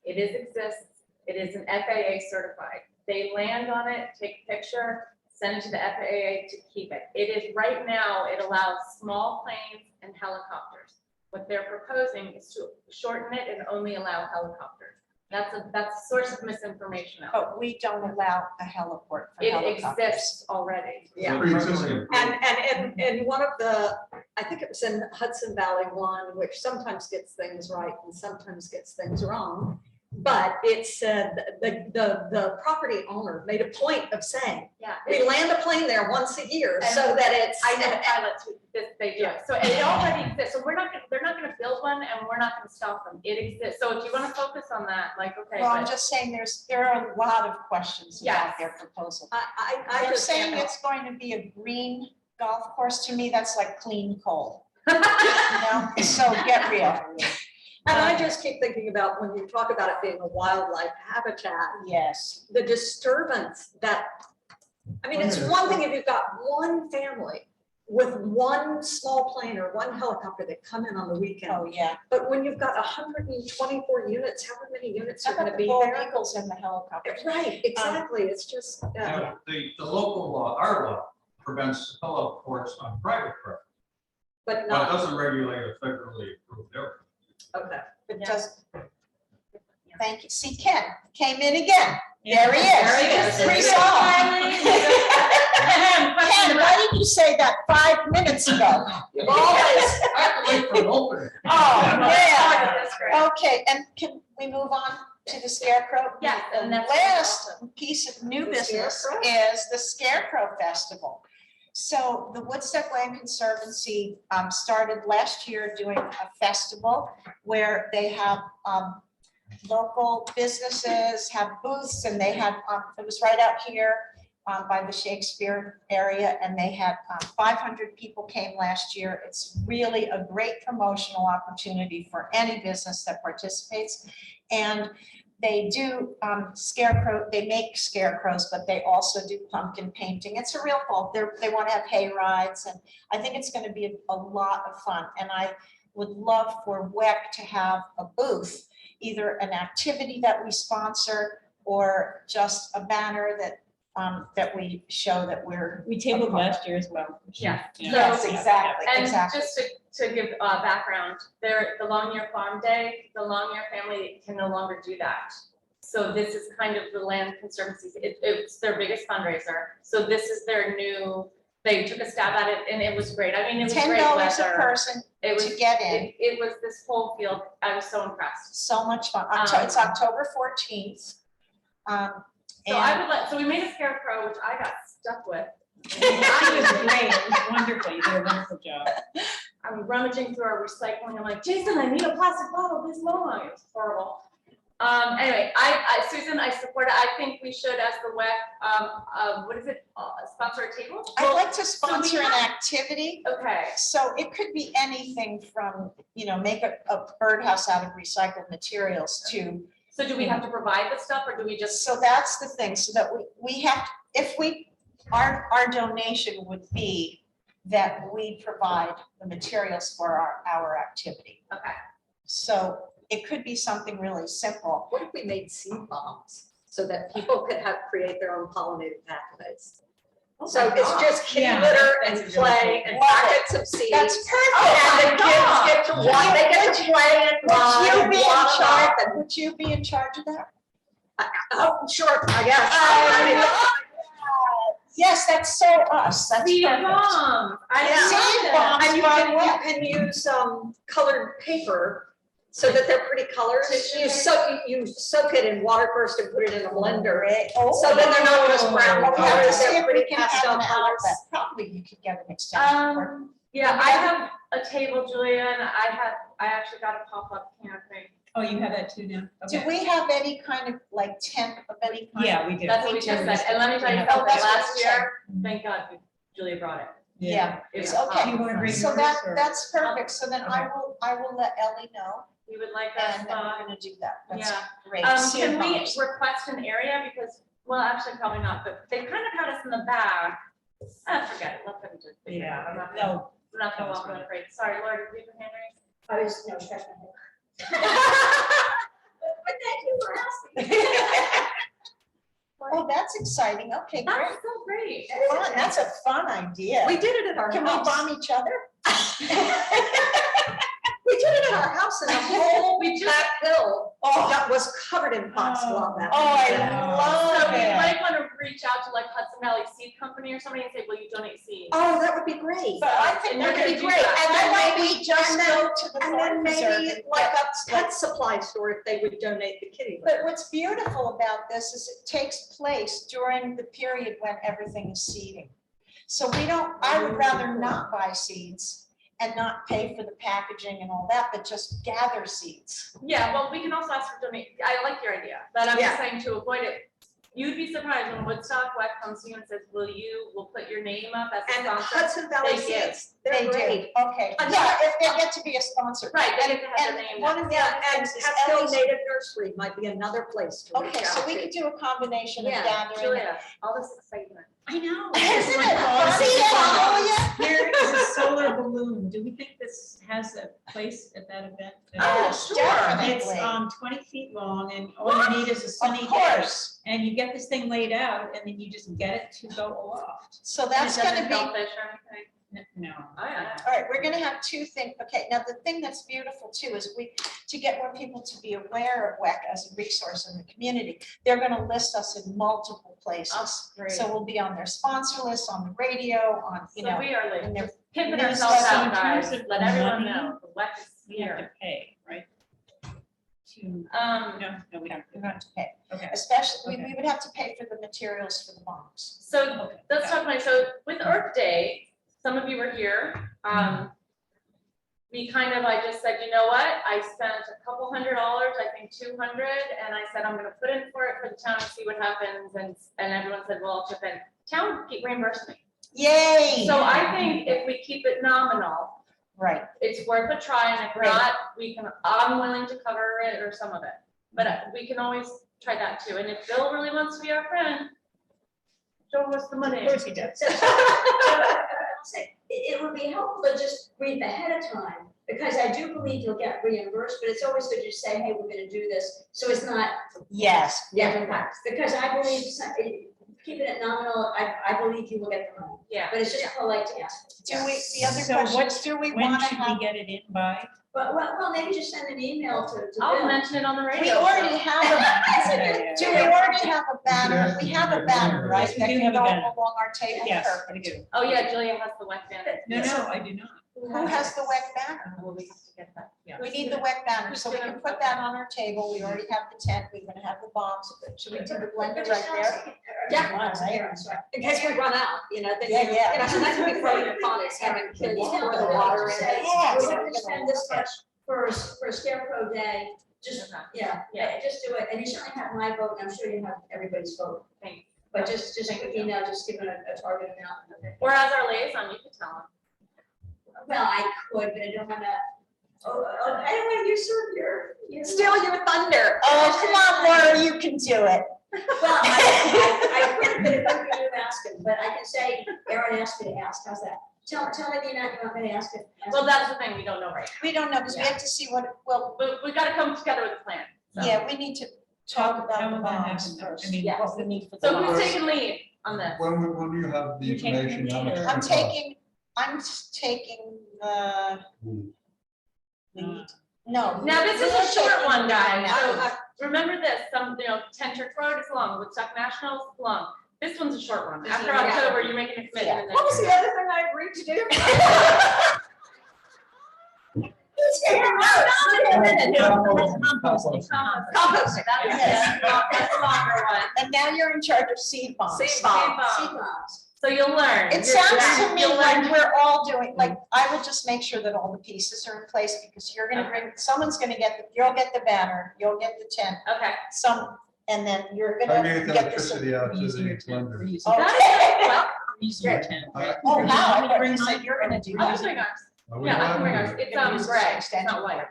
S3: It exists, it is an FAA certified. They land on it, take a picture, send it to the FAA to keep it. It is, right now, it allows small planes and helicopters. What they're proposing is to shorten it and only allow helicopters. That's a source of misinformation out there.
S7: But we don't allow a heliport for
S3: It
S7: helicopters.
S3: exists already.
S5: Yeah.
S11: Pre-existing.
S5: And in one of the, I think it was in Hudson Valley one, which sometimes gets things right and sometimes gets things wrong. But it said, the property owner made a point of saying,
S3: Yeah.
S5: we land a plane there once a year so that it's.
S3: I know pilots who, they do it. So it already exists. So they're not gonna build one and we're not gonna stop them. It exists. So if you wanna focus on that, like, okay.
S7: Well, I'm
S3: but-
S7: just saying there are a lot of questions about
S3: Yes.
S7: their proposal.
S5: I
S7: They're
S5: just
S7: saying
S5: can't
S7: it's going to be a green golf course. To me, that's like clean coal. You know, so get real.
S5: And I just keep thinking about when you talk about it being a wildlife habitat,
S7: Yes.
S5: the disturbance that, I mean, it's one thing if you've got one family with one small plane or one helicopter that come in on the weekend.
S7: Oh, yeah.
S5: But when you've got 124 units, how many units
S7: How
S5: are gonna
S7: about the
S5: be
S7: bald
S5: there?
S7: eagles in the helicopter?
S5: Right, exactly, it's just,
S11: Now, the local law, our law prevents pillow courts on private property,
S5: but
S11: but it
S5: not,
S11: doesn't regulate a federally approved area.
S5: okay.
S7: It
S3: Yeah.
S7: does. Thank you. See, Ken came in again. There he is.
S3: There he is.
S7: Resolved. Ken, why didn't you say that 5 minutes ago?
S5: You've always,
S11: I have to wait for an opening.
S7: Oh, yeah.
S3: That's great.
S7: Okay, and can we move on to the scarecrow?
S3: Yes,
S7: The
S3: and that's
S7: last
S3: awesome.
S7: piece of new
S5: The
S7: business
S5: Scarecrow?
S7: is the Scarecrow Festival. So the Woodstock Land Conservancy started last year doing a festival where they have local businesses have booths, and they had, it was right out here by the Shakespeare area, and they had 500 people came last year. It's really a great promotional opportunity for any business that participates. And they do they make scarecrows, but they also do pumpkin painting. It's a real fall. They want to have hay rides, and I think it's going to be a lot of fun. And I would love for WEC to have a booth, either an activity that we sponsor or just a banner that that we show that we're.
S2: We tabled last year as well.
S3: Yeah.
S7: Yes, exactly,
S3: And
S7: exactly.
S3: just to give background, the Longyear Farm Day, the Longyear family can no longer do that. So this is kind of the Land Conservancy, it's their biggest fundraiser. So this is their new, they took a stab at it and it was great. I mean, it was great
S7: $10 a
S3: weather.
S7: person
S3: It was,
S7: to get in.
S3: it was this whole field, I was so impressed.
S7: So much fun. It's October 14th.
S3: So I would let, so we made a scarecrow, which I got stuck with.
S2: It was great, it was wonderful, you did a wonderful job.
S3: I'm rummaging through our recycling. I'm like, Jason, I need a plastic bottle this long. It was horrible. Anyway, Susan, I support it. I think we should, as the WEC, what is it, sponsor a table?
S7: I'd like to sponsor an
S3: have-
S7: activity.
S3: Okay,
S7: So it could be anything from, make a birdhouse out of recycled materials to,
S3: so do we have to provide the stuff or do we just?
S7: so that's the thing, so that we have, our donation would be that we provide the materials for our activity.
S3: Okay.
S7: So it could be something really simple.
S5: What if we made seed bombs so that people could create their own pollinated pathways? So it's just kitty
S2: Yeah,
S5: litter
S2: that's
S5: and
S2: a really
S5: play
S2: cool-
S5: and
S7: Love it.
S5: packets of seeds.
S7: That's
S5: And the
S7: perfect.
S5: kids get to watch, they get to play and run
S7: Would you
S5: and
S7: be in
S5: waddle
S7: charge,
S5: up and,
S7: would you be in charge of that?
S5: oh, sure, I guess.
S7: Yes, that's so us, that's
S3: Seed
S7: perfect.
S3: bomb. I
S5: Yeah.
S3: love
S7: Seed
S3: it.
S7: bomb.
S5: And you
S7: By
S5: can,
S7: what?
S5: you can use colored paper so that they're pretty colors. You soak it in water first and put it in a blender. So then they're not just brown
S7: Oh, we have to
S5: colors,
S7: see
S5: they're
S7: if we
S5: pretty
S7: can have
S5: pastel
S7: an
S5: colors.
S7: outlet. Probably you could get an extension cord.
S3: Yeah, I have a table, Julia, and I actually got a pop-up canopy.
S2: Oh, you have that too now?
S7: Do
S2: Okay.
S7: we have any kind of like tent of any kind?
S2: Yeah, we do.
S3: That's what we just said. And let me tell you,
S7: Oh, that's what
S3: last
S7: you
S3: year, thank God Julia brought it.
S7: Yeah.
S3: It was
S7: So, okay.
S2: Do you want to bring
S7: So
S2: yours or?
S7: that's perfect. So then I
S2: Okay.
S7: will let Ellie know,
S3: We would like that
S7: and then we're
S3: spot.
S7: gonna do that. That's
S3: Yeah.
S7: great.
S3: Can we
S7: bombs.
S3: request an area because, well, actually probably not, but they kind of had us in the back. Forget it, let them do it.
S2: Yeah,
S3: I'm not
S2: no,
S3: gonna walk on break. Sorry, Lord, did you have your hand raised?
S1: I was, no, scratch my head. But thank you for asking.
S7: Oh, that's exciting. Okay, great.
S3: That's so great.
S7: Fun. That's a fun idea.
S5: We did it at our
S7: Can we
S5: house.
S7: bomb each other?
S5: We did it at our house and the whole
S3: We just-
S5: back hill
S7: Oh,
S5: that was covered in pots
S2: Oh.
S5: along that.
S7: oh, I
S2: Yeah.
S7: love
S3: So we
S7: it.
S3: might want to reach out out to like Hudson Valley Seed Company or somebody and say, will you donate seeds?
S5: Oh, that would be great.
S7: But I think
S3: And
S7: that
S3: we're
S7: would be
S3: gonna do
S7: great,
S3: that.
S7: and then
S5: And
S7: maybe just
S5: and then-
S7: go to the
S5: And
S7: farm
S5: then
S7: preserve
S5: maybe
S7: and
S5: like
S7: get
S5: a pet supply store if they would donate the kitty. litter.
S7: But what's beautiful about this is it takes place during the period when everything is seeding. So we don't, I would rather not buy seeds and not pay for the packaging and all that, but just gather seeds.
S3: Yeah, well, we can also ask for donate, I like your idea, but I'm just
S5: Yeah.
S3: saying to avoid it. You'd be surprised when Woodstock WEC comes to you and says, we'll put your name up as a
S5: And
S3: sponsor.
S5: Hudson Valley
S3: They give.
S5: Seeds,
S7: They
S5: they're
S7: do,
S5: great.
S7: okay, yeah, if they get to be a sponsor.
S3: Right, they
S7: And,
S3: get to have their
S7: and
S3: name.
S7: one of the
S5: Yeah,
S7: other
S5: and
S7: things is
S5: Catskill
S7: Ellie's,
S5: Native Nursery might be another place to reach
S7: okay, so
S5: out
S7: we
S5: to.
S7: could do a combination of
S5: Yeah,
S7: gathering.
S3: Julia, all this excitement.
S2: I know.
S7: Isn't it
S2: Oh,
S7: funny, Julia?
S2: Here is a solar balloon. Do we think this has a place at that event?
S3: Oh,
S7: Yes,
S3: sure.
S2: It's
S7: definitely.
S2: 20 feet long and all you need is a sunny
S7: Of
S2: day.
S7: course,
S2: And you get this thing laid out and then you just get it to go aloft.
S7: so
S3: And
S7: that's
S3: it
S7: gonna
S3: doesn't
S7: be.
S3: kill fish or anything.
S2: No.
S3: Oh, yeah.
S7: All right, we're gonna have two things. Okay, now the thing that's beautiful too is to get more people to be aware of WEC as a resource in the community, they're gonna list us in multiple places.
S3: Oh, great.
S7: So we'll be on their sponsor list, on the radio, on, you
S3: So
S7: know,
S3: we are
S7: in
S3: like
S7: their,
S3: pimping
S7: newsletter.
S3: ourselves
S2: So
S3: out,
S2: in terms
S3: guys.
S2: of
S3: Let everyone
S2: money,
S3: know, the WEC is
S2: We have to
S3: here.
S2: pay, right? To, no, we don't.
S7: we're going to pay.
S2: Okay.
S7: Especially, we
S2: Okay.
S7: would have to pay for the materials for the bombs.
S3: So
S2: Okay.
S3: let's talk about, so with Earth Day, some of you were here. We kind of, I just said, you know what? I spent a couple $100, I think 200, and I said, I'm gonna put in for it for the town and see what happens. And everyone said, well, I'll chip in. Town reimbursed me.
S7: Yay!
S3: So I think if we keep it nominal,
S7: Right,
S3: it's worth a try, and if
S7: Right.
S3: not, I'm willing to cover it or some of it. But we can always try that too. And if Bill really wants to be our friend, show us the money.
S2: Of course he does.
S1: I'll say, it would be helpful to just brief ahead of time, because I do believe you'll get reimbursed, but it's always good to say, hey, we're gonna do this, so it's not.
S7: yes.
S1: Because I believe, keeping it nominal, I believe you will get the money,
S3: Yeah.
S1: but it's just polite to ask.
S7: Do we, the other
S2: So
S7: question
S2: what-
S7: is, do we
S2: When
S7: wanna
S2: should we
S7: have?
S2: get it in by?
S1: But, well, maybe just send an email to
S3: I'll
S1: Bill.
S3: mention it on the radio.
S7: We already have a, do we already have a banner? We have a banner, right?
S2: Yes, we
S7: That
S2: do
S7: can
S2: have a
S7: go
S2: banner.
S7: along our table.
S2: Yes,
S7: Perfect.
S2: we do.
S3: Oh, yeah, Julia has the WEC banner.
S2: No, I do not.
S7: Who has the WEC banner?
S3: Well, we have to get that.
S7: We need the WEC banner, so we can put that on our table. We already have the tent. We're gonna have the bombs. Should we do the blender right there?
S5: Yeah, in case we run out, then,
S7: Yeah, yeah.
S5: and that's what we throw your fun is having kids pour the water in.
S7: Yeah.
S1: We're gonna spend this much for a Scarecrow Day, just,
S3: Yeah.
S1: just do it, and you certainly have my vote, and I'm sure you have everybody's vote.
S3: Thanks.
S1: But just a quick email, just give it a target amount.
S3: Or as our liaison, you could tell them.
S1: Well, I could, but I don't wanna, I don't wanna usurp your.
S5: Steal your thunder.
S7: Oh, come on, Laura, you can do it.
S1: Well, I could, but it would be you asking, but I can say, Aaron asked me to ask, how's that? Tell me the amount you want me to ask it.
S3: Well, that's the thing, we don't know right
S7: We don't know, because we have to see what, well,
S3: now. But we gotta come together with a plan. So.
S7: yeah, we need to talk
S2: How
S7: about the
S2: will that
S7: bombs
S2: happen?
S7: first.
S2: I mean,
S3: Yeah.
S7: What we need for the
S3: So who's
S7: bombs.
S3: taking lead on this?
S4: When do you have the
S2: You take the
S4: information? how much
S2: lead,
S4: it's
S2: or-
S7: I'm
S4: gonna
S7: taking the
S4: cost?
S7: lead. No.
S3: Now, this is
S7: you're
S3: a short
S7: taking
S3: one,
S7: the
S3: guys.
S7: lead.
S3: So remember this, 10 Church Road is long, Woodstock National is long. This one's a short one. After
S5: Yeah.
S3: October, you're making a commitment. and then
S5: What was the
S3: you're done.
S5: other thing I agreed to do?
S3: Composting.
S5: Composting.
S3: That's a longer one.
S7: And now you're in charge of seed bombs.
S5: Seed bombs.
S3: Seed bombs. So you'll learn.
S7: It
S3: You're-
S7: sounds to me
S3: you'll learn.
S7: like we're all doing, like, I will just make sure that all the pieces are in place, because you're gonna bring, someone's gonna you'll get the banner, you'll get the tent,
S3: Okay.
S7: and then you're
S4: How
S7: gonna
S4: do you get the
S7: get this.
S4: electricity out to
S2: Using
S4: the
S2: your tent.
S4: blender?
S2: We're using-
S7: Okay.
S3: That
S2: we're using your tent.
S7: Oh, wow, I thought
S2: Bring
S7: you said
S2: mine.
S7: you're gonna do
S3: I'll
S7: that.
S3: bring ours.
S4: Are we
S3: Yeah, I
S4: allowed
S3: can bring
S4: to
S3: ours.
S4: do it?
S3: It's
S7: Maybe use the
S3: gray,
S7: same
S3: it's
S7: extension
S3: not white.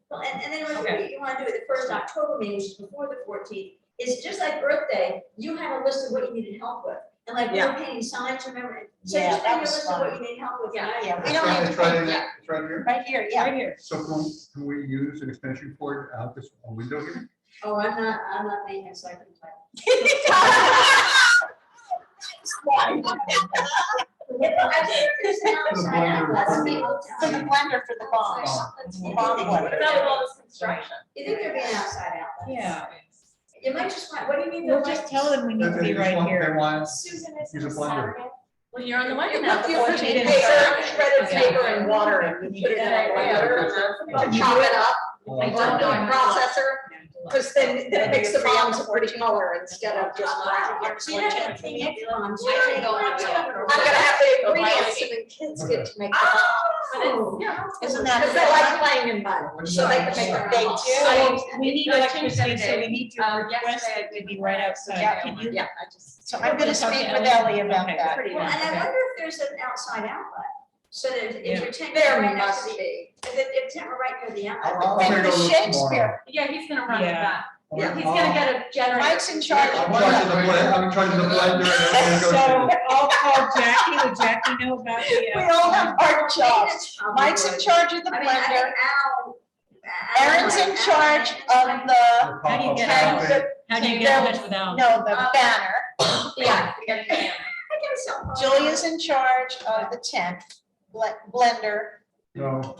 S1: Well, and then remember,
S3: Okay.
S1: you wanna do it the first October meeting, which is before the 14th, is just like Earth Day, you have a list of what you needed help with. And like, we're painting signs, remember? So
S7: Yeah,
S1: just
S7: that
S1: bring a
S7: was
S1: list of what
S7: fun.
S1: you need help with.
S3: Yeah.
S7: Yeah, we
S4: It's
S7: don't
S4: right-
S7: need
S4: it's
S7: to
S4: right
S7: pay,
S4: in-
S3: yeah.
S4: It's right here.
S7: right here, yeah.
S2: Right here.
S4: So can we use an extension cord out this window here?
S1: Oh, I'm not maintenance, so I can type.
S7: For the blender for the bombs. Bomb
S3: What
S7: blender.
S3: about with all this construction?
S1: You think there'd be an outside outlet?
S2: Yeah.
S1: You might just want, what do you mean?
S2: We'll just tell them we need to be right here.
S6: Susan, is
S4: Use
S6: it
S4: a blender.
S6: Saturday?
S3: Well, you're on the money
S5: You
S3: now.
S5: put the
S3: before
S5: paper,
S3: she did
S5: shredded
S3: start.
S5: paper and water, and you put it in a blender, to chop it up,
S3: I
S5: or
S3: don't
S5: do
S3: know.
S5: a processor, because then it makes the bombs a pretty color instead of just black.
S1: See, that's the thing, it's on.
S5: I'm gonna have the ingredients, and then kids get to make the bombs.
S3: But yeah.
S7: Isn't
S5: Because they
S7: that?
S5: like playing in mud, so they can make their own.
S7: They
S5: bombs.
S7: do.
S2: So we need
S3: I
S2: electricity,
S3: changed
S2: so
S3: that
S2: we
S3: day.
S2: need to request
S3: Yesterday
S2: it to be right outside.
S7: Yeah.
S2: Can you?
S5: Yeah, I just.
S7: So I'm gonna
S2: Talk to
S7: speak with
S2: Ellie.
S7: Ellie about
S2: Okay.
S7: that.
S3: Pretty
S1: Well,
S3: much.
S1: and I wonder if there's an outside outlet, so that if you're taking.
S5: There
S1: right next
S5: must
S1: to the-
S5: be.
S1: If it's right near the outlet.
S4: I'll
S7: Think
S4: take
S7: the
S4: over tomorrow.
S7: Shakespeare.
S3: Yeah, he's gonna run it
S2: Yeah.
S3: back.
S5: Yeah.
S3: He's gonna get a generator.
S7: Mike's in charge.
S4: I'm charging the blender, I'm charging the blender. and everything goes
S2: So
S4: in.
S2: I'll call Jackie. Would Jackie know about the?
S7: We all have our jobs.
S1: Maintenance probably
S7: Mike's in
S1: would.
S7: charge of the
S1: I mean, I
S7: blender.
S1: think Al.
S7: Aaron's in charge of the,
S4: Your
S2: How do you
S4: pop-up
S2: get
S4: cafe.
S2: out? How do you get in touch with Al?
S7: no, the banner.
S3: Yeah. we gotta get him.
S1: I get a cell phone.
S7: Julia's in charge of the tent, blender,
S4: No,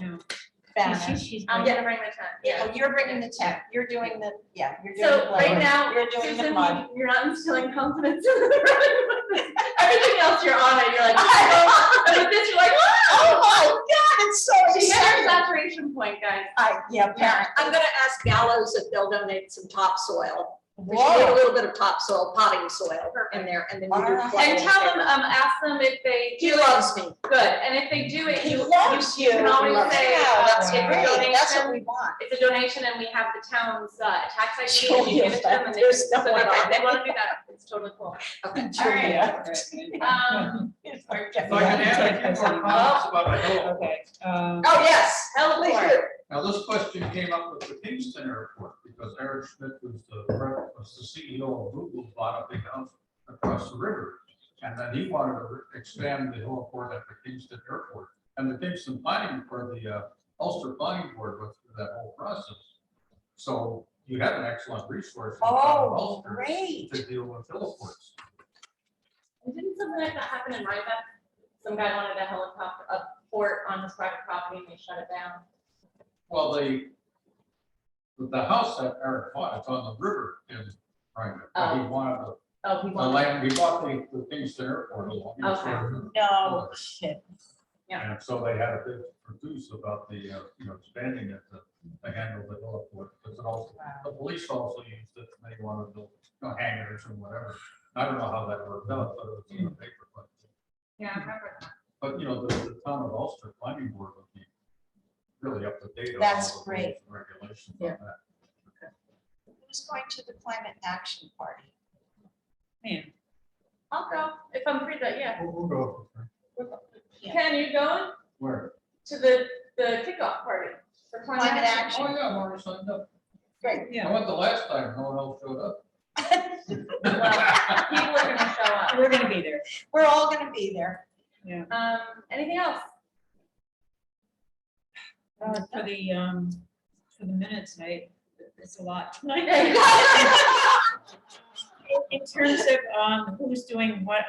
S7: banner.
S2: She's.
S3: I'm gonna bring my tent.
S7: Oh, you're bringing the tent. You're doing the, yeah, you're doing the
S3: So right
S7: blender.
S3: now,
S7: You're doing the
S3: Susan,
S7: mud.
S3: you're not instilling confidence in the everything else you're on it, you're like, but with this, you're like,
S7: Oh my God, it's so
S3: she hit her
S7: exciting.
S3: saturation point, guys.
S7: Yeah, apparently.
S5: I'm gonna ask Gallows if they'll donate some topsoil. We should
S7: Whoa.
S5: leave a little bit of topsoil, potting soil in there, and then we do.
S7: Alright.
S5: clay
S3: And tell them,
S5: paper.
S3: ask them if they
S5: He
S3: do it,
S5: loves me.
S3: good, and if they do it,
S7: He
S3: you
S7: loves you.
S3: can always
S7: Loves
S3: say,
S7: you. That's
S3: it's a
S7: great. That's what
S3: donation.
S7: we want.
S3: It's a donation and we have the town's tax ID and you
S7: Julia,
S3: give it to them and they,
S7: there's
S3: so
S7: no
S3: they
S7: one on
S3: they wanna do that, it's totally cool.
S7: Julia.
S11: If I can add a few more comments about the hill.
S2: Okay.
S5: Oh, yes,
S3: Hell,
S5: please
S3: Lord.
S5: do.
S11: Now, this question came up with the Kingston Airport, because Eric Schmidt was the CEO of Google, bought a big house across the river. And then he wanted to expand the heliport at the Kingston Airport. And the Kingston Planning, or the Ulster Planning Board went through that whole process. So you have an excellent resource. in town of
S7: Oh,
S11: Ulster
S7: great.
S11: To deal with heliports.
S3: And didn't something like that happen in Rhinebeck? Some guy wanted a helicopter, a port on his private property and they shut it down.
S11: Well, the house that Eric bought, it's on the river in Rhinebeck. But He wanted
S3: Oh, he
S11: the
S3: wanted.
S11: land, he bought the Kingston Airport along.
S3: Okay.
S7: No shit.
S11: And so they had a big produce about the, expanding it to handle the heliport, because it also, the police also used it, they wanted to build, hangars and whatever. I don't know how that worked out, but it was in the paper, but,
S3: Yeah, I remember that.
S11: the town of Ulster Planning Board would be really up to date on all
S7: That's
S11: the rules
S7: great.
S11: and regulations on that.
S7: Who's going to the climate action party?
S2: Man,
S3: I'll go, if I'm free, that, yeah.
S4: We'll go.
S7: Yeah.
S3: Ken, you going
S11: Where?
S3: to the kickoff party for climate
S7: Climate
S3: action?
S11: Oh,
S7: action.
S11: yeah, I'm already signed up.
S7: Great.
S11: I
S2: yeah,
S11: went the last time, no one else showed up.
S3: Well, people are gonna show up.
S2: we're gonna be there.
S7: We're all gonna be there.
S3: Anything else?
S2: For the minutes, it's a lot. In terms of who's doing what,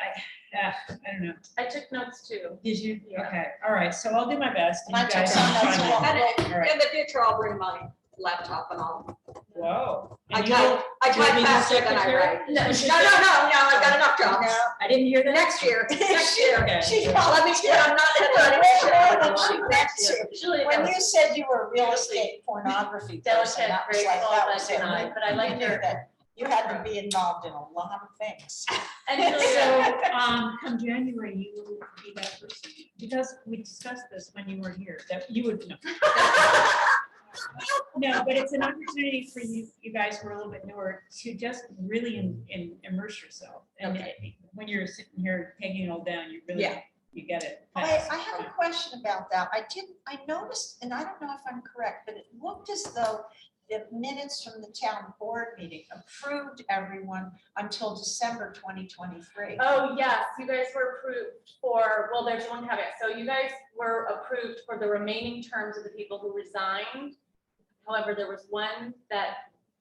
S2: I don't know.
S3: I took notes too.
S2: Did you?
S3: Yeah.
S2: Okay, all right, so I'll do my best. and
S7: I
S2: you
S7: took
S2: guys
S7: some
S2: can
S7: notes
S2: chime in.
S7: along.
S5: And
S2: All right.
S5: in the future, I'll bring my laptop and all.
S2: Whoa.
S5: I
S2: And you
S5: type, I
S2: do you want
S5: type
S2: me to
S5: faster than I
S2: secretary?
S5: write.
S2: No,
S5: No, I got enough jobs.
S2: I didn't hear that.
S5: Next year, next year.
S2: Okay.
S7: She's
S5: Let me see, I'm not headlining.
S7: Way more than she meant to.
S3: Usually
S7: When
S3: that
S7: you
S3: was
S7: said you were a real estate pornography person,
S3: delicate,
S7: that was like,
S3: graceful,
S7: that
S3: but
S7: was it.
S3: denied, but I
S7: You
S3: like
S7: knew
S3: her.
S7: that you had to be involved in a lot of things.
S3: And
S2: So,
S3: Julia,
S2: come January, you will be that person, because we discussed this when you were here, that you would know. No, but it's an opportunity for you guys who are a little bit newer to just really immerse yourself. And when you're sitting here taking it all down, you really,
S5: Yeah.
S2: you get it.
S7: I
S2: fast.
S7: have a question about that. I noticed, and I don't know if I'm correct, but it looked as though the minutes from the town board meeting approved everyone until December 2023.
S3: oh yes, you guys were approved for, well, there's one caveat. So you guys were approved for the remaining terms of the people who resigned. However, there was one that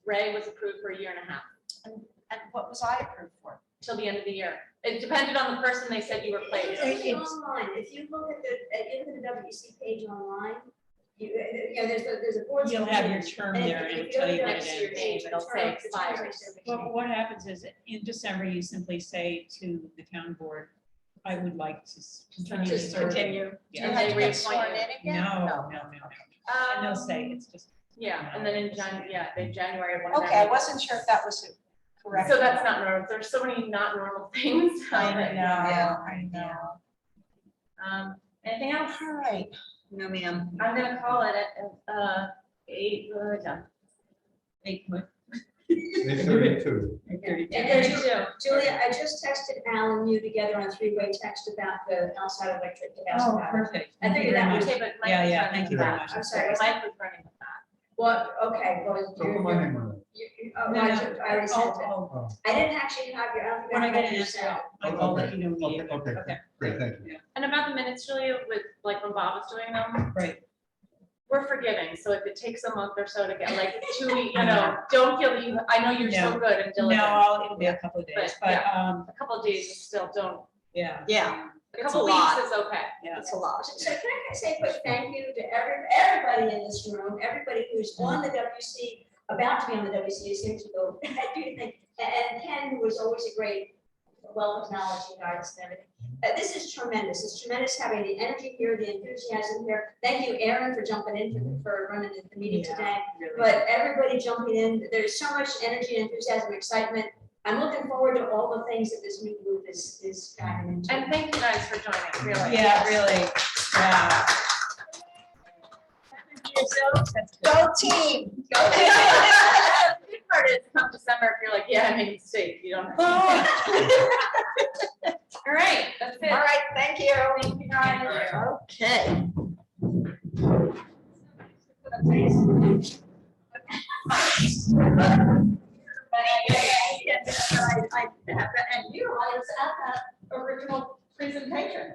S3: Ray was approved for a year and a half,
S7: And what was I approved for?
S3: till the end of the year. It depended on the person they said you replaced.
S1: It's online, if you look at the WC page online, there's a board.
S2: You'll have your term
S1: And
S2: there and it'll
S1: if
S2: tell you
S1: go
S2: when
S1: next
S2: it
S1: to your
S2: ends.
S1: name,
S3: It'll
S1: the
S3: say
S1: term- the term
S3: expires.
S1: says
S2: Well,
S1: expires.
S2: what happens is in December, you simply say to the town board, I would like to continue to
S3: Just
S2: serve.
S3: continue.
S7: Do you
S2: Yeah.
S7: have to
S3: they
S7: get sworn
S3: reappoint
S7: in
S3: you.
S7: again?
S2: No. And they'll say it's just.
S3: Yeah, and then in January. one of
S7: Okay, I
S3: them-
S7: wasn't sure if that was correct.
S3: So that's not normal. There's so many not normal things.
S7: I know.
S3: Anything else?
S7: All right.
S5: No, ma'am.
S3: I'm gonna call it at 8, done.
S4: 8:32.
S1: And Julia, I just texted Alan, you together on a three-way text about the outside electric gas.
S2: Oh,
S1: power.
S2: perfect.
S1: I
S2: Thank you
S1: figured
S2: very
S1: that
S2: much.
S1: would
S3: Okay, but Mike
S2: Yeah,
S3: was
S2: yeah,
S3: running
S2: thank you
S3: with
S2: very
S3: that.
S2: much.
S1: I'm sorry, what's
S3: Mike was running with that.
S1: Well, okay, well,
S4: Don't put my name on it.
S1: oh,
S2: No,
S1: I
S2: no.
S1: just- I already sent it.
S2: Oh,
S1: I didn't actually have your, I don't think
S2: when I
S1: have
S2: get an
S1: your
S2: answer,
S1: cell.
S2: I'll let you know
S4: Okay,
S2: immediately.
S4: okay, great, thank you.
S3: And about the minutes, Julia, with like when Bob was doing them,
S2: Right.
S3: we're forgiving. So if it takes a month or so to get like 2 weeks, don't feel you, I know you're so
S2: No.
S3: good and diligent.
S2: It'll be a couple of days,
S3: But,
S2: but,
S3: A couple of days, still don't,
S2: yeah.
S5: Yeah,
S3: a
S5: It's
S3: couple
S5: a
S3: weeks
S5: lot.
S3: is okay.
S2: Yeah.
S5: it's a lot.
S1: So can I say a quick thank you to everybody in this room, everybody who's on the WC, about to be on the WC, it seems to go, I do think, and Ken, who was always a great wealth of knowledge and guidance and everything. This is tremendous. It's tremendous having the energy here, the enthusiasm here. Thank you, Aaron, for jumping in for running the meeting
S2: Yeah,
S1: today.
S2: really.
S1: But everybody jumping in, there's so much energy, enthusiasm, excitement. I'm looking forward to all the things that this new group is diving into.
S3: And thank you guys for joining, really.
S2: Yeah, really, yeah.
S7: Go team.
S3: The good part is come December, if you're like, yeah, I made a mistake, you don't. All right, that's it.
S7: All right, thank you.
S3: Thank you guys.
S5: Okay.
S1: And you, I was at that original presentation.